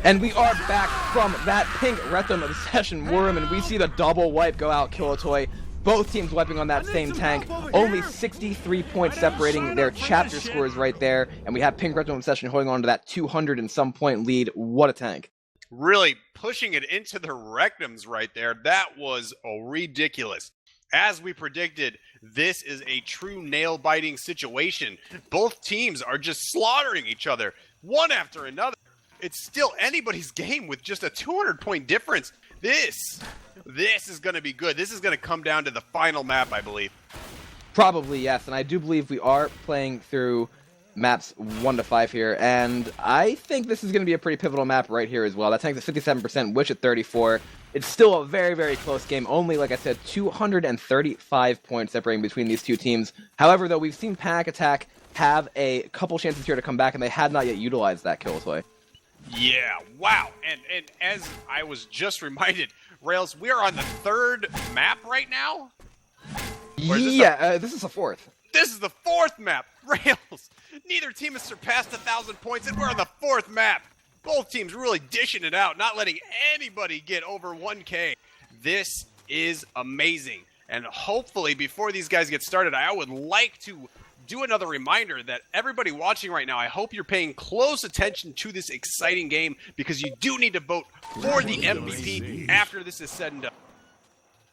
And we are back from that Pink Rektum Obsession War Room, and we see the double wipe go out Kilatoy. Both teams wiping on that same tank. Only 63 points separating their chapter scores right there. And we have Pink Rektum Obsession holding on to that 200 and some point lead. What a tank. Really pushing it into the Rektums right there. That was ridiculous. As we predicted, this is a true nail-biting situation. Both teams are just slaughtering each other, one after another. It's still anybody's game with just a 200-point difference. This is going to be good. This is going to come down to the final map, I believe. Probably, yes. And I do believe we are playing through maps 1 to 5 here. And I think this is going to be a pretty pivotal map right here as well. That tank's at 57%, Witch at 34%. It's still a very, very close game. Only, like I said, 235 points separating between these two teams. However, though, we've seen Pack Attack have a couple chances here to come back, and they had not yet utilized that Kilatoy. Yeah, wow. And as I was just reminded, Rails, we are on the 3rd map right now? Yeah, this is the 4th. This is the 4th map. Rails, neither team has surpassed 1,000 points, and we're on the 4th map. Both teams really dishing it out, not letting anybody get over 1K. This is amazing. And hopefully, before these guys get started, I would like to do another reminder that everybody watching right now, I hope you're paying close attention to this exciting game, because you do need to vote for the MVP after this is said and done.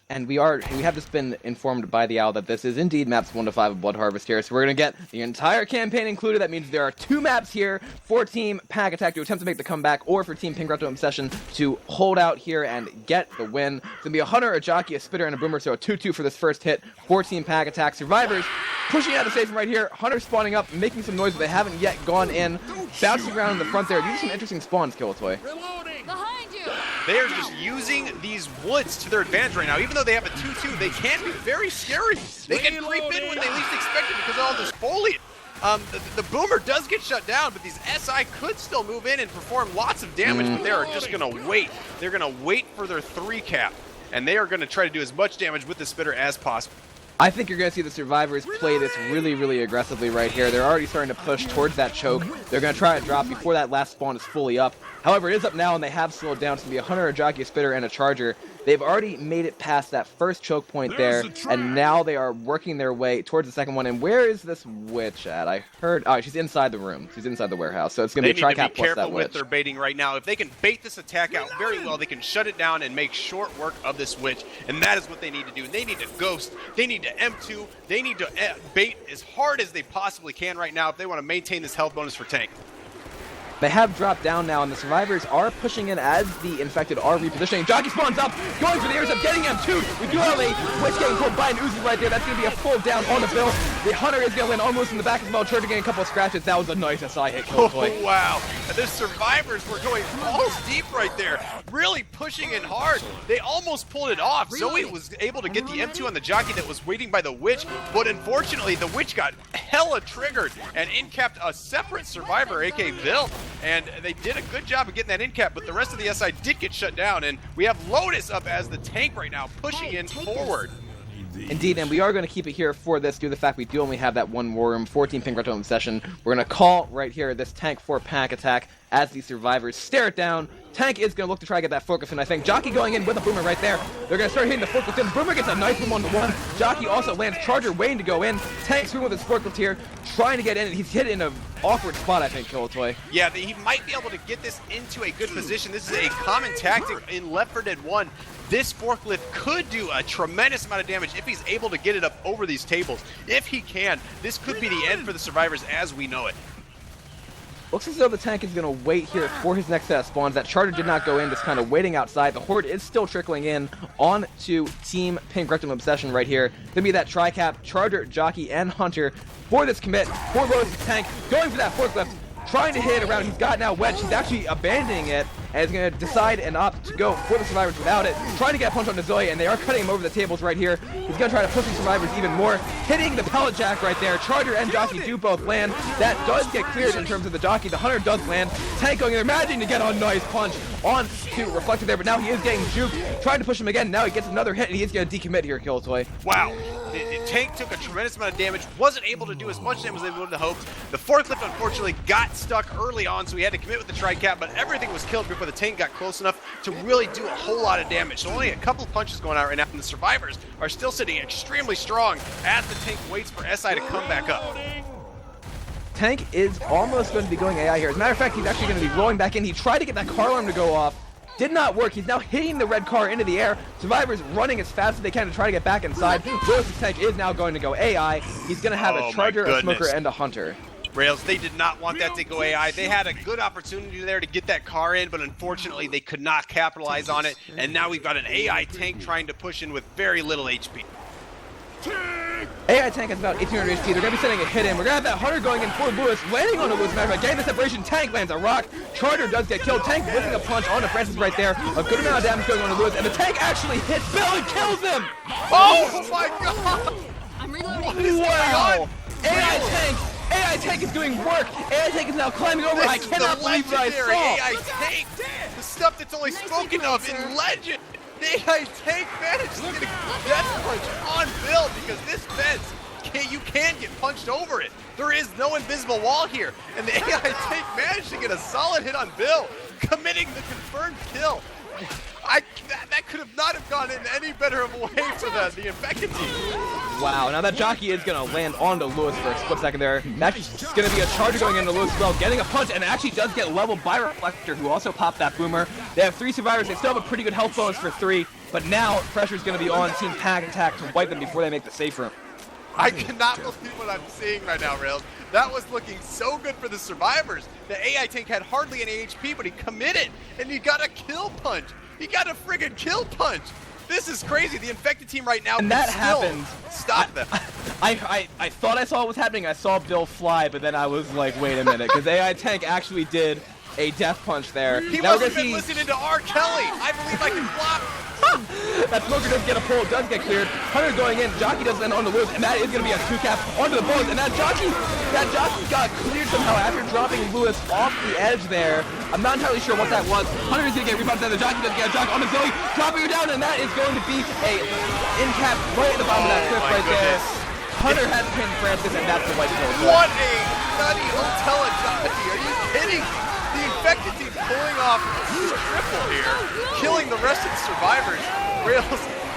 And we have just been informed by the Owl that this is indeed maps 1 to 5 of Blood Harvest here. So we're going to get the entire campaign included. That means there are 2 maps here for Team Pack Attack to attempt to make the comeback, or for Team Pink Rektum Obsession to hold out here and get the win. It's going to be a Hunter, a Jockey, a Spitter, and a Boomer. So a 2-2 for this first hit for Team Pack Attack. Survivors pushing out the station right here. Hunter spawning up, making some noise, but they haven't yet gone in. Bouncing around in the front there. These are some interesting spawns, Kilatoy. Behind you! They are just using these woods to their advantage right now. Even though they have a 2-2, they can be very scary. They can creep in when they least expect it because of all this foliage. The Boomer does get shut down, but these SI could still move in and perform lots of damage, but they are just going to wait. They're going to wait for their 3 cap, and they are going to try to do as much damage with the Spitter as possible. I think you're going to see the Survivors play this really, really aggressively right here. They're already starting to push towards that choke. They're going to try and drop before that last spawn is fully up. However, it is up now, and they have slowed down. It's going to be a Hunter, a Jockey, a Spitter, and a Charger. They've already made it past that first choke point there, and now they are working their way towards the second one. And where is this witch at? I heard... Oh, she's inside the room. She's inside the warehouse, so it's going to be a Tri-Cap plus that witch. They need to be careful with their baiting right now. If they can bait this attack out very well, they can shut it down and make short work of this witch, and that is what they need to do. They need to ghost. They need to M2. They need to bait as hard as they possibly can right now if they want to maintain this health bonus for tank. They have dropped down now, and the Survivors are pushing in as the Infected are repositioning. Jockey spawns up, going for the intercept, getting him too. We do have a Witch getting pulled by an Uzi right there. That's going to be a full down on the bill. The Hunter is going to win almost in the back as well, Charger getting a couple of scratches. That was a nice SI hit, Kilatoy. Oh, wow. And the Survivors were going balls deep right there, really pushing in hard. They almost pulled it off. Zoe was able to get the M2 on the Jockey that was waiting by the Witch, but unfortunately, the Witch got hella triggered and in-capped a separate Survivor, aka Bill. and they did a good job of getting that in cap, but the rest of the SI did get shut down, and we have Lotus up as the tank right now, pushing in forward. Indeed, and we are going to keep it here for this due to the fact we do only have that one war room, 14 ping Rektum session. We're going to call right here this tank for panic attack as the survivors stare it down. Tank is going to look to try to get that focus, and I think Jockey going in with a boomer right there. They're going to start hitting the forklift in. Boomer gets a nice boom on the one. Jockey also lands Charger waiting to go in. Tank screwing with his forklift here, trying to get in. He's hit in an awkward spot, I think, Kilatoy. Yeah, he might be able to get this into a good position. This is a common tactic in Left 4 Dead 1. This forklift could do a tremendous amount of damage if he's able to get it up over these tables. If he can, this could be the end for the survivors as we know it. Looks as though the tank is going to wait here for his next set of spawns. That Charger did not go in, just kind of waiting outside. The Horde is still trickling in on to Team Pink Rektum Obsession right here. Going to be that tri-cap, Charger, Jockey, and Hunter for this commit. For Lotus' tank, going for that forklift, trying to hit around. He's got now wedged. He's actually abandoning it, and is going to decide and opt to go for the survivors without it. Trying to get a punch onto Zoe, and they are cutting him over the tables right here. He's going to try to push the survivors even more. Hitting the pellet jack right there. Charger and Jockey do both land. That does get cleared in terms of the Jockey. The Hunter does land. Tank going in there, managing to get a nice punch on to Reflected there, but now he is getting juked. Trying to push him again. Now he gets another hit, and he is going to decommit here, Kilatoy. Wow. The tank took a tremendous amount of damage, wasn't able to do as much damage as they would have hoped. The forklift unfortunately got stuck early on, so he had to commit with the tri-cap, but everything was killed before the tank got close enough to really do a whole lot of damage. So only a couple of punches going out right now, and the survivors are still sitting extremely strong as the tank waits for SI to come back up. Tank is almost going to be going AI here. As a matter of fact, he's actually going to be rolling back in. He tried to get that car alarm to go off. Did not work. He's now hitting the red car into the air. Survivors running as fast as they can to try to get back inside. Lotus' tank is now going to go AI. He's going to have a Charger, a Smoker, and a Hunter. Rails, they did not want that to go AI. They had a good opportunity there to get that car in, but unfortunately they could not capitalize on it. And now we've got an AI tank trying to push in with very little HP. AI tank has about 1800 HP. They're going to be sending a hit in. We're going to have that Hunter going in for Lewis, landing on a Lewis. Matter of fact, getting the separation. Tank lands a rock. Charger does get killed. Tank whipping a punch onto Francis right there. A good amount of damage going on to Lewis, and the tank actually hits Bill and kills him. Oh my god! I'm reloading. What is going on? AI tank is doing work. AI tank is now climbing over. I cannot believe what I legendary saw. AI tank! The stuff that's only spoken of in Legend! The AI tank managed to get a death punch on Bill because this fence, you can get punched over it. There is no invisible wall here. And the AI tank managed to get a solid hit on Bill, committing the confirmed kill. That could have not have gone in any better of a way for the infected team. Wow, now that Jockey is going to land onto Lewis for a split second there. That's going to be a Charger going into Lewis as well, getting a punch, and actually does get leveled by Reflector, who also popped that boomer. They have 3 survivors. They still have a pretty good health bonus for 3, but now pressure is going to be on Team Panic Attack to wipe them before they make the safe room. I cannot believe what I'm seeing right now, Rails. That was looking so good for the survivors. The AI tank had hardly any HP, but he committed, and he got a kill punch. He got a friggin' kill punch. This is crazy. The infected team right now and can that still happens. Stop them. I thought I saw what was happening. I saw Bill fly, but then I was like, wait a minute, because AI tank actually did a death punch there. He now wasn't been listening to R. Kelly. I believe I can flop. That Smoker does get a pull, does get cleared. Hunter going in, Jockey does land onto Lewis, and that is going to be a 2-cap onto the bones. And that Jockey got cleared somehow after dropping Lewis off the edge there. I'm not entirely sure what that was. Hunter is going to get rebounded down. The Jockey does get a Jockey onto Zoe, dropping her down, and that is going to be a in-cap right at the bottom of that cliff right there. Hunter has pinned Francis, and that's the white kill. What a nutty hotel Jockey. Are you kidding? The infected team pulling off this triple here, killing the rest of the survivors. Rails,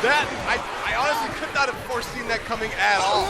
that, I honestly could not have foreseen that coming at all.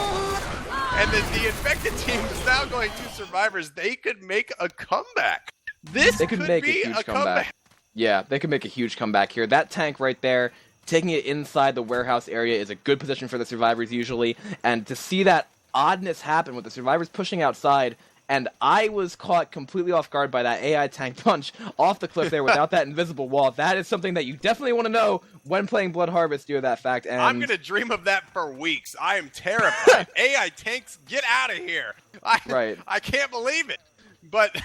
And then the infected team is now going to survivors. They could make a comeback. This could make be a huge comeback. Yeah, they could make a huge comeback here. That tank right there, taking it inside the warehouse area is a good position for the survivors usually. And to see that oddness happen with the survivors pushing outside, and I was caught completely off guard by that AI tank punch off the cliff there without that invisible wall. That is something that you definitely want to know when playing Blood Harvest due to that fact. And I'm going to dream of that for weeks. I am terrified. AI tanks, get out of here. I can't believe it. But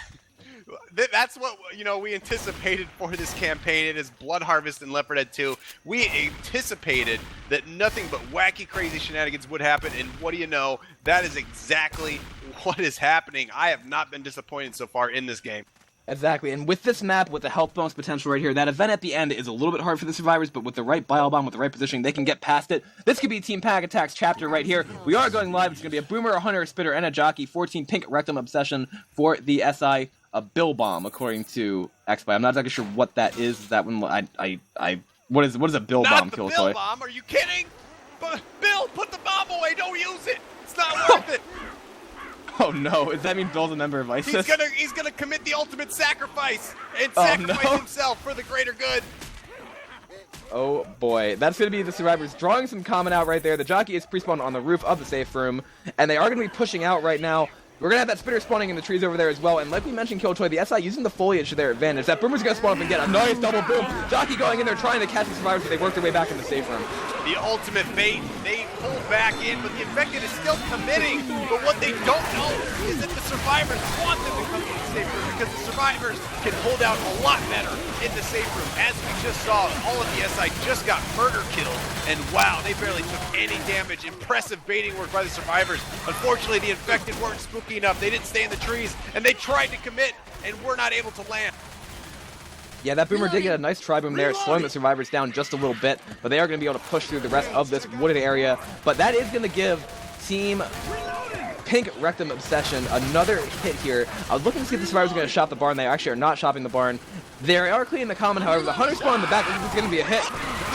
that's what we anticipated for this campaign. It is Blood Harvest and Left 4 Dead 2. We anticipated that nothing but wacky, crazy shenanigans would happen, and what do you know? That is exactly what is happening. I have not been disappointed so far in this game. Exactly, and with this map, with the health bonus potential right here, that event at the end is a little bit hard for the survivors, but with the right bio bomb, with the right positioning, they can get past it. This could be Team Panic Attack's chapter right here. We are going live. It's going to be a Boomer, a Hunter, a Spitter, and a Jockey. 14 Pink Rectum Obsession for the SI, a Bill Bomb, according to XBY. I'm not exactly sure what that is. That one, what is a Bill Bomb, Not the Kill Bill Toy? bomb. Are you kidding? But Bill, put the bomb away. Don't use it. It's not worth it. Oh no, does that mean Bill's a member of ISIS? He's gonna commit the ultimate sacrifice and sacrifice himself for the greater good. Oh boy, that's going to be the survivors drawing some comment out right there. The Jockey is pre-spawned on the roof of the safe room, and they are going to be pushing out right now. We're going to have that Spitter spawning in the trees over there as well, and like we mentioned, Killtoy, the SI using the foliage to their advantage. That Boomer's going to spawn up and get a nice double boom. Jockey going in there trying to catch the survivors, but they work their way back in the safe room. The ultimate bait. They pull back in, but the infected is still committing. But what they don't know is that the survivors want them to come to the safe room because the survivors can hold out a lot better in the safe room. As we just saw, all of the SI just got murder killed, and wow, they barely took any damage. Impressive baiting work by the survivors. Unfortunately, the infected weren't spooky enough. They didn't stay in the trees, and they tried to commit, and were not able to land. Yeah, that Boomer did get a nice tri-boom there, slowing the survivors down just a little bit, but they are going to be able to push through the rest of this wooded area. But that is going to give Team Pink Rectum Obsession another hit here. I was looking to see if the survivors are going to shop the barn. They actually are not shopping the barn. They are cleaning the common, however. The Hunter spawn in the back. This is going to be a hit.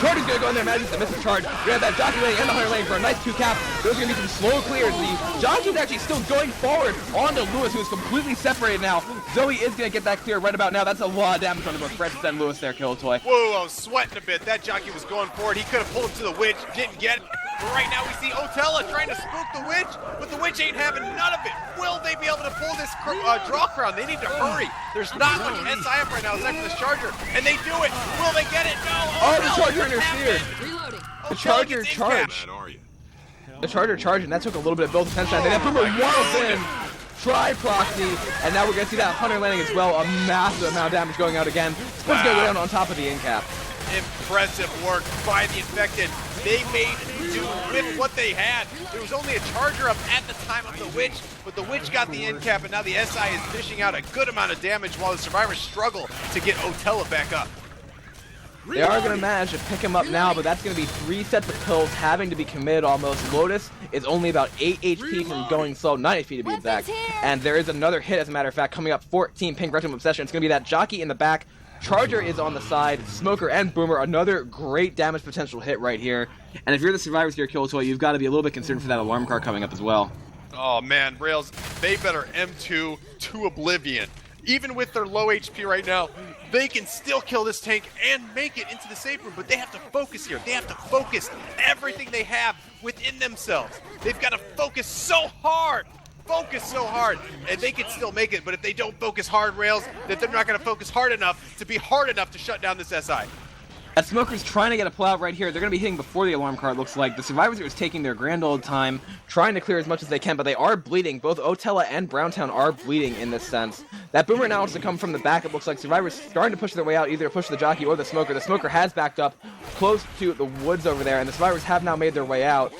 Charger's going to go in there, manages to miss the charge. We have that Jockey lane and the Hunter lane for a nice 2 cap. Those are going to be some slow clears. The Jockey's actually still going forward onto Lewis, who is completely separated now. Zoe is going to get that clear right about now. That's a lot of damage on both Francis and Lewis there, Killtoy. Whoa, I was sweating a bit. That Jockey was going forward. He could have pulled him to the witch, didn't get it. But right now we see Otella trying to spook the witch, but the witch ain't having none of it. Will they be able to pull this draw crown? They need to hurry. There's not much SI up right now aside from this Charger, and they do it. Will they get it? No. Oh, the Charger interfered. Reloading. The Charger charged. The Charger charged, and that took a little bit of build attention. Then that Boomer waddles in. Try proxy, and now we're going to see that Hunter landing as well. A massive amount of damage going out again. Spin's going to go down on top of the in-cap. Impressive work by the infected. They made do with what they had. There was only a Charger up at the time of the witch, but the witch got the end cap, and now the SI is dishing out a good amount of damage while the survivors struggle to get Otella back up. They are going to manage to pick him up now, but that's going to be 3 sets of pills having to be committed almost. Lotus is only about 8 HP from going slow, 9 HP to be exact. And there is another hit, as a matter of fact, coming up. 14 Pink Rectum Obsession. It's going to be that Jockey in the back. Charger is on the side, Smoker and Boomer, another great damage potential hit right here. And if you're the survivors here, Killtoy, you've got to be a little bit concerned for that alarm car coming up as well. Oh man, Rails, they better M2 to oblivion. Even with their low HP right now, they can still kill this tank and make it into the safe room, but they have to focus here. They have to focus everything they have within themselves. They've got to focus so hard. And they can still make it, but if they don't focus hard, Rails, that they're not going to focus hard enough to shut down this SI. That Smoker's trying to get a pull out right here. They're going to be hitting before the alarm car, it looks like. The survivors are just taking their grand old time, trying to clear as much as they can, but they are bleeding. Both Otella and Browntown are bleeding in this sense. That Boomer now wants to come from the back, it looks like. Survivors starting to push their way out, either to push the Jockey or the Smoker. The Smoker has backed up close to the woods over there, and the survivors have now made their way out.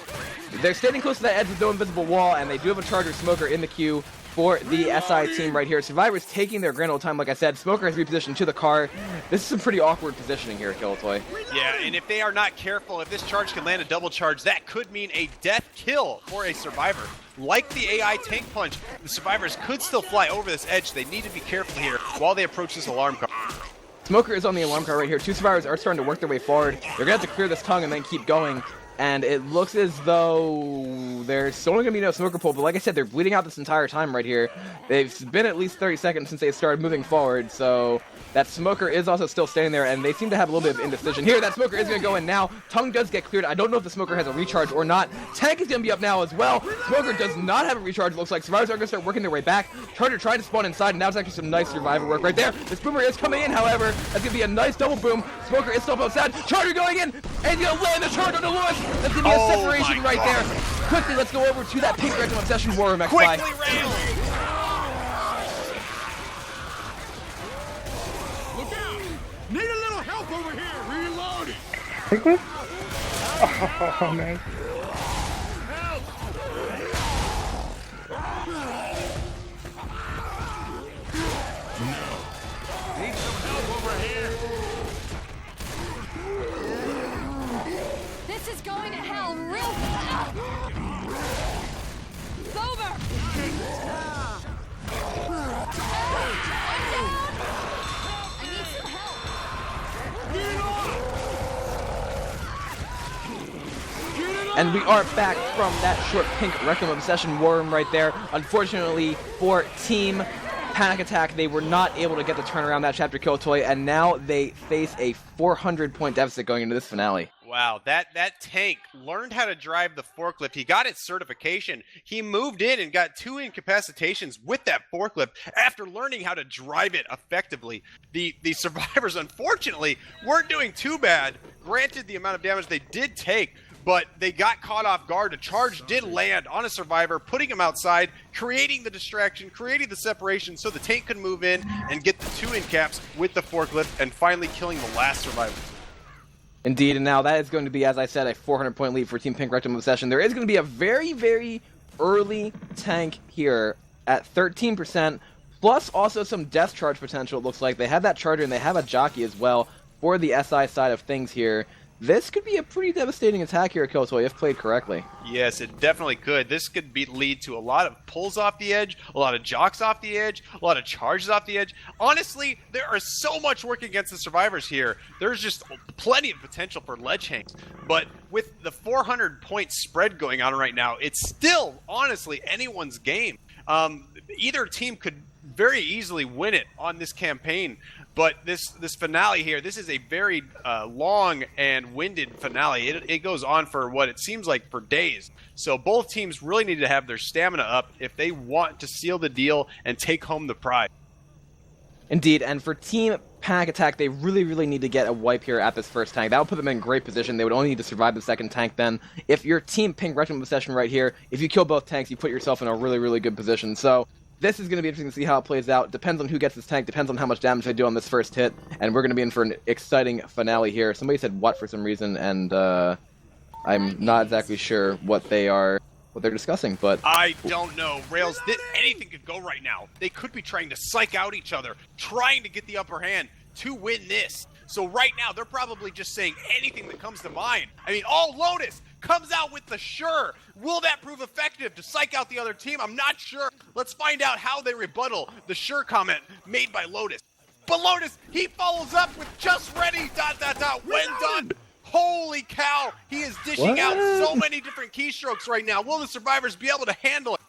They're standing close to that edge with no invisible wall, and they do have a Charger Smoker in the queue for the SI team right here. Survivors taking their grand old time, like I said. Smoker has repositioned to the car. This is some pretty awkward positioning here, Killtoy. Yeah, and if they are not careful, if this charge can land a double charge, that could mean a death kill for a survivor. Like the AI tank punch, the survivors could still fly over this edge. They need to be careful here while they approach this alarm car. Smoker is on the alarm car right here. 2 survivors are starting to work their way forward. They're going to have to clear this tongue and then keep going. And it looks as though there's still going to be no Smoker pull, but like I said, they're bleeding out this entire time right here. They've been at least 30 seconds since they started moving forward, so that Smoker is also still standing there, and they seem to have a little bit of indecision. Here, that Smoker is going to go in now. Tongue does get cleared. I don't know if the Smoker has a recharge or not. Tank is going to be up now as well. Smoker does not have a recharge, it looks like. Survivors are going to start working their way back. Charger tried to spawn inside, and now it's actually some nice survivor work right there. This Boomer is coming in, however. That's going to be a nice double boom. Smoker is still outside. Charger going in, and he's going to land the charge on the Lewis. That's going to be a separation right there. Quickly, let's go over to that Pink Rectum Obsession War room. Quickly, Rails! Look out! Need a little help over here. Reloading. Think what? Oh, man. And we are back from that short pink Rektum Obsession war room right there. Unfortunately for Team Panic Attack, they were not able to get the turnaround that chapter kill toy, and now they face a 400-point deficit going into this finale. Wow, that tank learned how to drive the forklift. He got its certification. He moved in and got 2 incapacitations with that forklift after learning how to drive it effectively. The survivors, unfortunately, weren't doing too bad. Granted the amount of damage they did take, but they got caught off guard. A charge did land on a survivor, putting him outside, creating the distraction, creating the separation so the tank could move in and get the 2 incaps with the forklift and finally killing the last survivor. Indeed, and now that is going to be, as I said, a 400-point lead for Team Pink Rektum Obsession. There is going to be a very, very early tank here at 13%, plus also some death charge potential, it looks like. They have that charger and they have a jockey as well for the SI side of things here. This could be a pretty devastating attack here at Killtoy if played correctly. Yes, it definitely could. This could lead to a lot of pulls off the edge, a lot of jocks off the edge, a lot of charges off the edge. Honestly, there are so much working against the survivors here. There's just plenty of potential for ledge hangs. But with the 400-point spread going on right now, it's still, honestly, anyone's game. Either team could very easily win it on this campaign. But this finale here, this is a very long and winded finale. It goes on for what it seems like for days. So both teams really need to have their stamina up if they want to seal the deal and take home the prize. Indeed, and for Team Panic Attack, they really, really need to get a wipe here at this first tank. That would put them in great position. They would only need to survive the second tank then. If you're Team Pink Rektum Obsession right here, if you kill both tanks, you put yourself in a really, really good position. So this is going to be interesting to see how it plays out. Depends on who gets this tank, depends on how much damage they do on this first hit, and we're going to be in for an exciting finale here. Somebody said what for some reason, and I'm not exactly sure what they're discussing, but I don't know. Rails, anything could go right now. They could be trying to psych out each other, trying to get the upper hand to win this. So right now, they're probably just saying anything that comes to mind. I mean, Lotus comes out with the sure. Will that prove effective to psych out the other team? I'm not sure. Let's find out how they rebuttal the sure comment made by Lotus. But Lotus, he follows up with just ready, ... when done. Holy cow, he is dishing out so many different keystrokes right now. Will the survivors be able to handle it?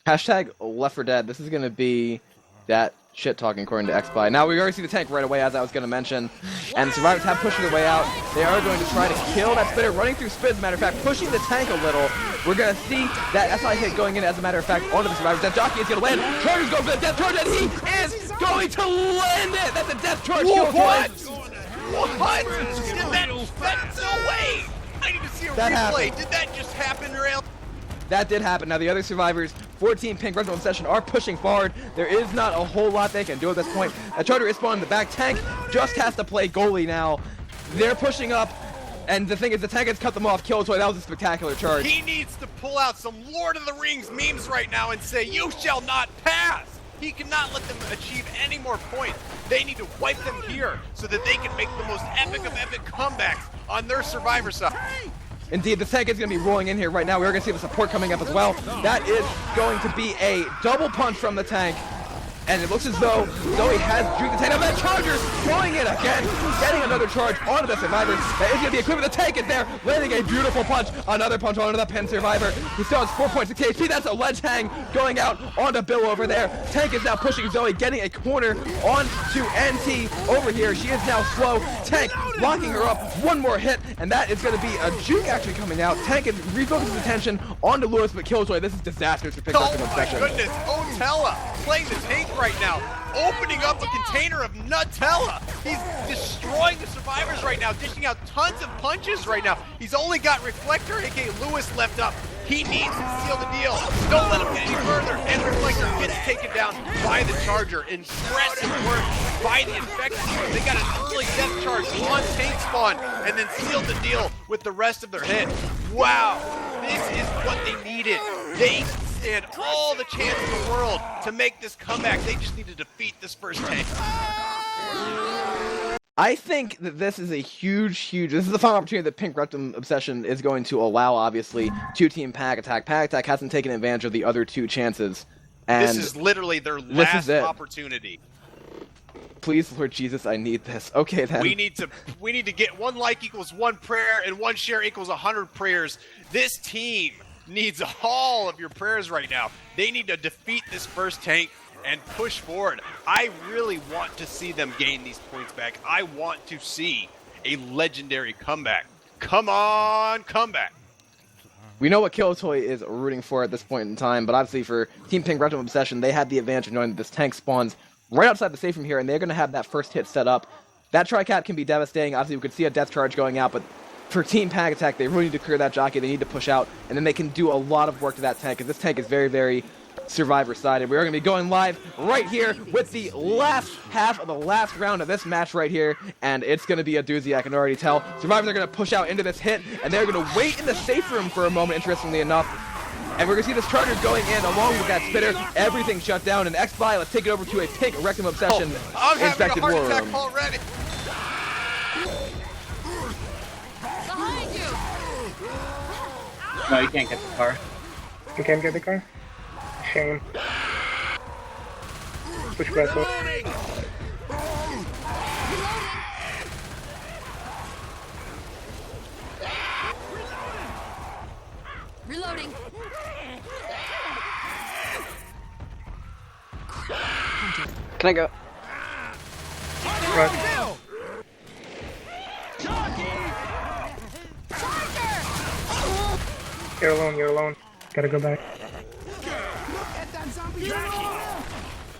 Hashtag Left 4 Dead. This is going to be that shit talking according to XBuy. Now we already see the tank right away, as I was going to mention, and the survivors have pushed their way out. They are going to try to kill that spitter, running through spin, as a matter of fact, pushing the tank a little. We're going to see that SI hit going in, as a matter of fact, onto the survivors. That jockey is going to land. Charger's going for the death charge, and he is going to land it! That's a death charge kill. What? That's no way! I need to see a replay. Happened. Did that just happen, Rail? That did happen. Now the other survivors, 14 Pink Rektum Obsession, are pushing forward. There is not a whole lot they can do at this point. A charger is spawning in the back. Tank just has to play goalie now. They're pushing up, and the thing is, the tank has cut them off. Killtoy, that was a spectacular charge. He needs to pull out some Lord of the Rings memes right now and say, "You shall not pass." He cannot let them achieve any more points. They need to wipe them here so that they can make the most epic of epic comebacks on their survivor side. Indeed, the tank is going to be rolling in here right now. We're going to see the support coming up as well. That is going to be a double punch from the tank. And it looks as though Zoe has duped the tank. Now that charger going in again, getting another charge onto the survivor. That is going to be equipped. The tank is there, landing a beautiful punch. Another punch onto the pin survivor. He still has 4.6 HP. That's a ledge hang going out onto Bill over there. Tank is now pushing Zoe, getting a corner onto NT over here. She is now slow. Tank locking her up. One more hit, and that is going to be a juke actually coming out. Tank is refocusing his attention onto Lewis, but Killjoy. This is disastrous for Pink Rektum Obsession. Oh my goodness, Otella playing the tank right now, opening up a container of Nutella. He's destroying the survivors right now, dishing out tons of punches right now. He's only got Reflector, aka Lewis, left up. He needs to seal the deal. Don't let him get any further. And Reflector gets taken down by the Charger. Impressive work by the Infected. They got an early death charge on tank spawn and then sealed the deal with the rest of their hit. Wow, this is what they needed. They stand all the chance in the world to make this comeback. They just need to defeat this first tank. I think that this is a huge, this is the final opportunity that Pink Rektum Obsession is going to allow, obviously, to Team Panic Attack. Panic Attack hasn't taken advantage of the other two chances. And this is literally their last opportunity. Please, Lord Jesus, I need this. Okay, then. We need to get 1 like equals 1 prayer and 1 share equals 100 prayers. This team needs all of your prayers right now. They need to defeat this first tank and push forward. I really want to see them gain these points back. I want to see a legendary comeback. Come on, comeback. We know what Killtoy is rooting for at this point in time, but obviously for Team Pink Rektum Obsession, they had the advantage of knowing that this tank spawns right outside the safe from here, and they're going to have that first hit set up. That Tri-Cat can be devastating. Obviously, we could see a death charge going out, but for Team Panic Attack, they really need to clear that jockey. They need to push out, and then they can do a lot of work to that tank, because this tank is very, very Survivor-sided. We're going to be going live right here with the last half of the last round of this match right here, and it's going to be a doozy, I can already tell. Survivors are going to push out into this hit, and they're going to wait in the safe room for a moment, interestingly enough. And we're going to see this Charger going in along with that Spitter. Everything shut down. And X-Spy, let's take it over to a Pink Rektum Obsession I'm having a infected heart war attack room. already. Behind you! No, you can't get the car. You can't get the car? Shame. Push back up. Reloading. Can I go? Right. You're alone, you're alone. Gotta go back.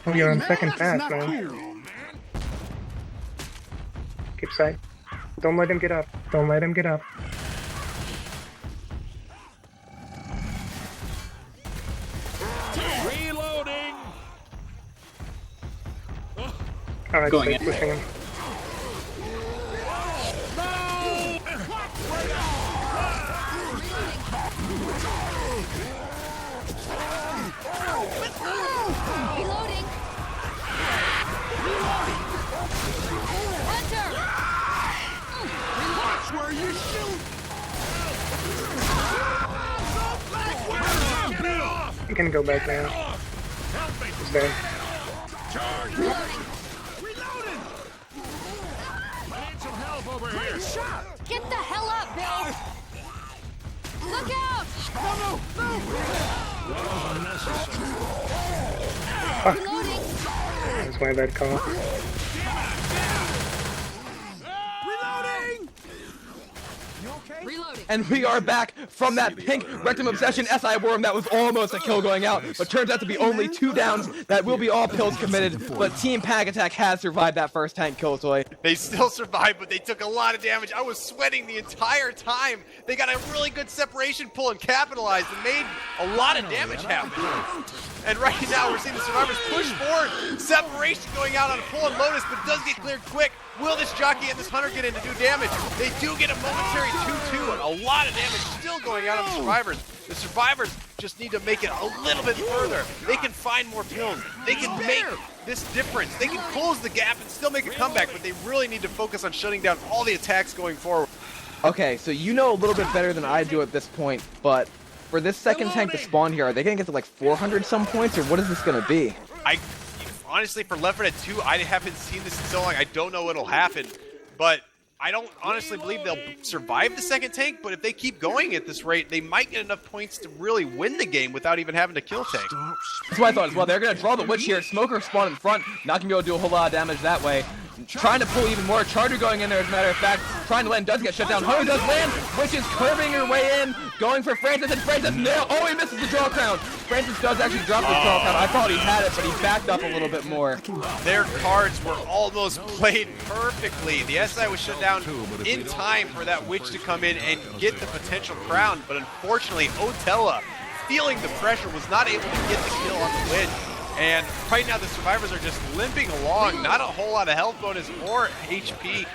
Oh, you're on second pass, man. Keep sight. Don't let him get up. Don't let him get up. Reloading. Alright, Going stay in. pushing him. Reloading. Hunter. Watch where you shoot. Get off. You can go back now. Help me. He's there. Charge. Reloading. I need some help over here. Shot. Get the hell up, Bill. Look out! Reloading. That's my bad call. Reloading. You okay? Reloading. And we are back from that Pink Rektum Obsession SI Worm that was almost a kill going out, but turns out to be only 2 downs. That will be all pills committed, but Team Panic Attack has survived that first tank kill, Toy. They still survived, but they took a lot of damage. I was sweating the entire time. They got a really good separation pull and capitalized and made a lot of damage happen. And right now we're seeing the Survivors push forward. Separation going out on a pull and Lotus, but does get cleared quick. Will this jockey and this hunter get in to do damage? They do get a momentary 2-2 and a lot of damage still going out on the Survivors. The Survivors just need to make it a little bit further. They can find more pills. They can make this difference. They can close the gap and still make a comeback, but they really need to focus on shutting down all the attacks going forward. Okay, so you know a little bit better than I do at this point, but for this second tank to spawn here, are they going to get to like 400 some points, or what is this going to be? Honestly, for Left 4 Dead 2, I haven't seen this in so long. I don't know what'll happen, but I don't honestly believe they'll survive the second tank, but if they keep going at this rate, they might get enough points to really win the game without even having to kill tank. That's what I thought as well. They're going to draw the Witch here. Smoker spawn in front, not going to be able to do a whole lot of damage that way. Trying to pull even more. Charger going in there, as a matter of fact. Trying to land, does get shut down. Hunter does land. Witch is curving her way in. Going for Francis, and Francis nail. Oh, he misses the draw crown. Francis does actually drop the draw crown. I thought he had it, but he backed up a little bit more. Their cards were almost played perfectly. The SI was shut down in time for that Witch to come in and get the potential crown, but unfortunately, Otella, feeling the pressure, was not able to get the kill on the Witch. And right now the Survivors are just limping along. Not a whole lot of health bonus or HP.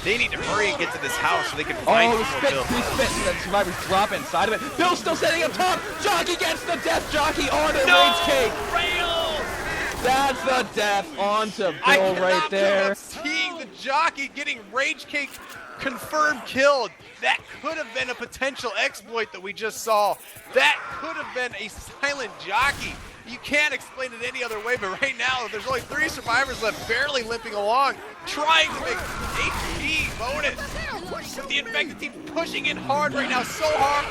They need to hurry and get to this house so they can find Oh, more spit, Bill. he spit, and then Survivors drop inside of it. Bill's still standing up top. Jockey gets the death. Jockey on it. Rage Cake. Rails! That's the death onto I Bill cannot right there. believe I'm seeing the jockey getting Rage Cake confirmed killed. That could have been a potential exploit that we just saw. That could have been a silent jockey. You can't explain it any other way, but right now, there's only 3 survivors left, barely limping along, trying to make HP bonus. The infected team pushing in hard right now, so hard.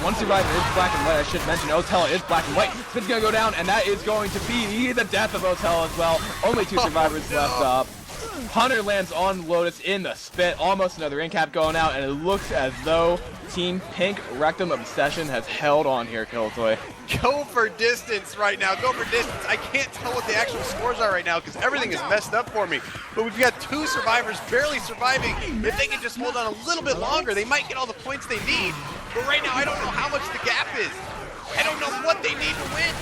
One survivor is black and white. I should mention Otella is black and white. Spin's gonna go down, and that is going to be the death of Otella as well. Only 2 survivors left up. Hunter lands on Lotus in the spit. Almost another incap going out, and it looks as though Team Pink Rectum Obsession has held on here, Killtoy. Go for distance right now. Go for distance. I can't tell what the actual scores are right now because everything is messed up for me. But we've got 2 survivors barely surviving. If they can just hold on a little bit longer, they might get all the points they need. But right now, I don't know how much the gap is. I don't know what they need to win.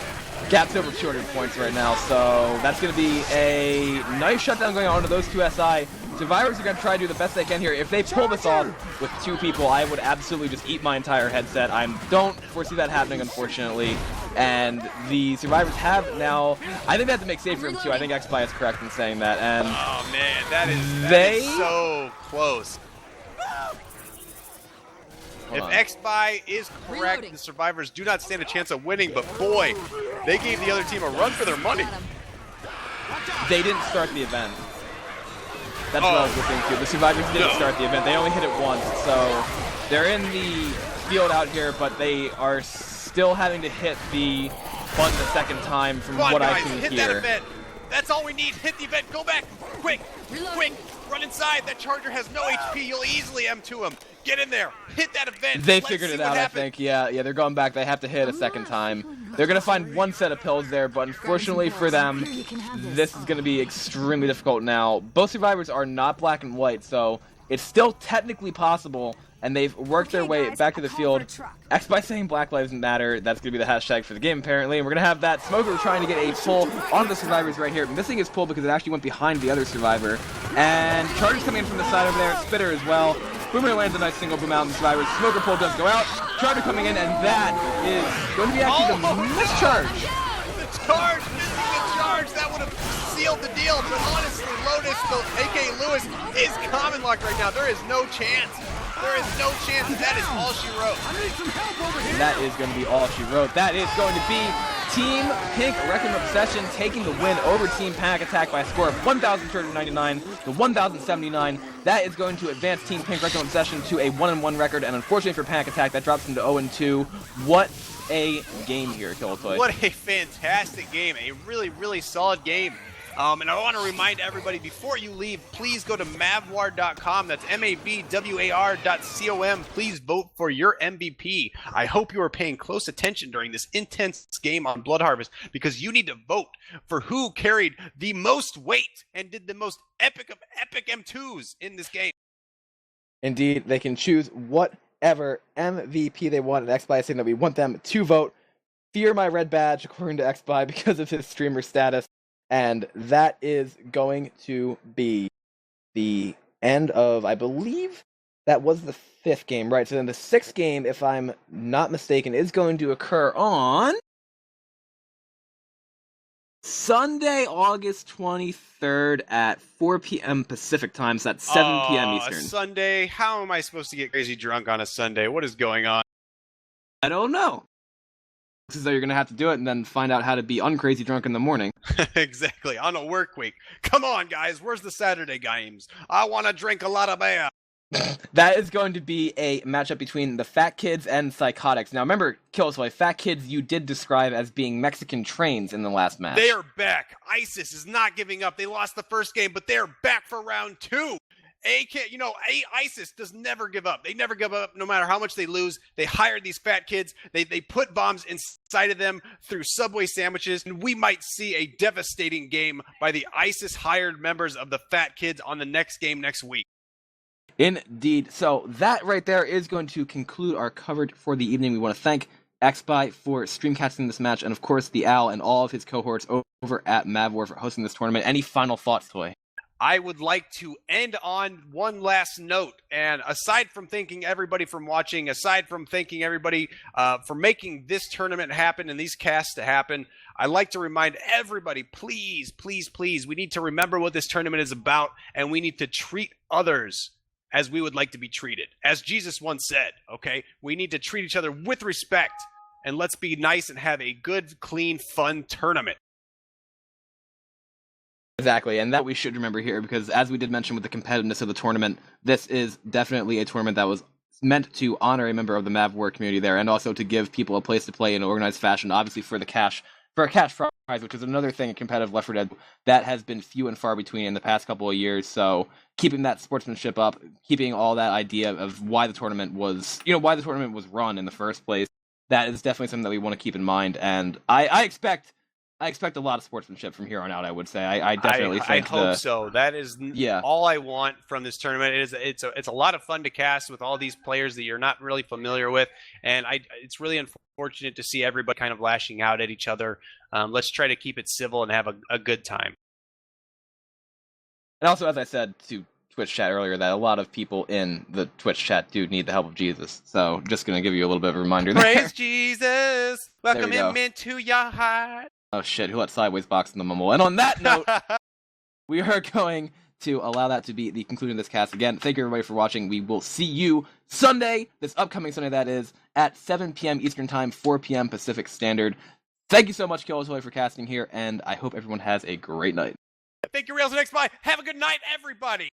Gap's over 200 points right now, so that's going to be a nice shutdown going on to those 2 SI. Survivors are going to try to do the best they can here. If they pull this off with 2 people, I would absolutely just eat my entire headset. I don't foresee that happening, unfortunately. And the survivors have now, I think they have to make safe room too. I think XPI is correct in saying that. And oh man, that is so close. If XBuy is correct, the survivors do not stand a chance of winning, but boy, they gave the other team a run for their money. They didn't start the event. That's what I was looking to. The survivors didn't start the event. They only hit it once, so they're in the field out here, but they are still having to hit the button a second time from what I can hit hear. That event. That's all we need. Hit the event. Go back. Quick. Quick. Run inside. That charger has no HP. You'll easily M2 him. Get in there. Hit that event. They figured it out, I think. Yeah, they're going back. They have to hit a second time. They're going to find one set of pills there, but unfortunately for them, this is going to be extremely difficult now. Both survivors are not black and white, so it's still technically possible, and they've worked their way back to the field. X by saying Black Lives Matter, that's going to be the hashtag for the game, apparently, and we're going to have that Smoker trying to get a pull onto the survivors right here, missing his pull because it actually went behind the other survivor. And Charger's coming in from the side over there, Spitter as well. Boomer lands a nice single boom out on the survivors. Smoker pull does go out. Charger coming in, and that is going to be actually the mischarge. The charge, missing the charge, that would have sealed the deal, but honestly, Lotus, aka Lewis, is common locked right now. There is no chance. There is no chance that is all she wrote. I need some help over here. That is going to be all she wrote. That is going to be Team Pink Rectum Obsession taking the win over Team Panic Attack by a score of 1,299 to 1,079. That is going to advance Team Pink Rectum Obsession to a 1-1 record, and unfortunately for Panic Attack, that drops them to 0-2. What a game here, Killtoy. What a fantastic game. A really, really solid game. And I want to remind everybody, before you leave, please go to MavWar.com. That's MavWar.com. Please vote for your MVP. I hope you are paying close attention during this intense game on Blood Harvest, because you need to vote for who carried the most weight and did the most epic of epic M2s in this game. Indeed, they can choose whatever MVP they want, and XBuy is saying that we want them to vote. Fear my red badge, according to XBuy, because of his streamer status. And that is going to be the end of, I believe, that was the 5th game, right? So then the 6th game, if I'm not mistaken, is going to occur on Sunday, August 23rd at 4 p.m. Pacific time, so that's 7 p.m. Eastern. Sunday? How am I supposed to get crazy drunk on a Sunday? What is going on? I don't know. Looks as though you're going to have to do it and then find out how to be uncrazy drunk in the morning. Exactly, on a work week. Come on, guys, where's the Saturday games? I want to drink a lot of beer. That is going to be a matchup between the Fat Kids and Psychotics. Now remember, Killtoy, Fat Kids you did describe as being Mexican trains in the last match. They are back. ISIS is not giving up. They lost the first game, but they're back for round 2. ISIS does never give up. They never give up no matter how much they lose. They hired these fat kids. They put bombs inside of them through Subway sandwiches. And we might see a devastating game by the ISIS hired members of the fat kids on the next game next week. Indeed. So that right there is going to conclude our coverage for the evening. We want to thank XBuy for streamcasting this match, and of course the Owl and all of his cohorts over at MavWar for hosting this tournament. Any final thoughts, Toy? I would like to end on one last note, and aside from thanking everybody for watching, aside from thanking everybody for making this tournament happen and these casts to happen, I'd like to remind everybody, please, please, please, we need to remember what this tournament is about, and we need to treat others as we would like to be treated. As Jesus once said, okay, we need to treat each other with respect and let's be nice and have a good, clean, fun tournament. Exactly, and that we should remember here, because as we did mention with the competitiveness of the tournament, this is definitely a tournament that was meant to honor a member of the MavWar community there, and also to give people a place to play in an organized fashion, obviously for a cash prize, which is another thing in competitive Left 4 Dead that has been few and far between in the past couple of years. So keeping that sportsmanship up, keeping all that idea of why the tournament was run in the first place, that is definitely something that we want to keep in mind. And I expect a lot of sportsmanship from here on out. I would say I definitely think I hope so. That is all I want from this tournament. It's a lot of fun to cast with all these players that you're not really familiar with, and it's really unfortunate to see everybody kind of lashing out at each other. Let's try to keep it civil and have a good time. And also, as I said to Twitch chat earlier, that a lot of people in the Twitch chat do need the help of Jesus. So just going to give you a little bit of a reminder there. Praise Jesus. Welcome him into your heart. Oh shit, who let Sideways box in the mumble? And on that note, we are going to allow that to be the conclusion of this cast. Again, thank you everybody for watching. We will see you Sunday, this upcoming Sunday that is, at 7 p.m. Eastern Time, 4 p.m. Pacific Standard. Thank you so much, Killatoy, for casting here, and I hope everyone has a great night. Thank you, Rails and X-Spy. Have a good night, everybody.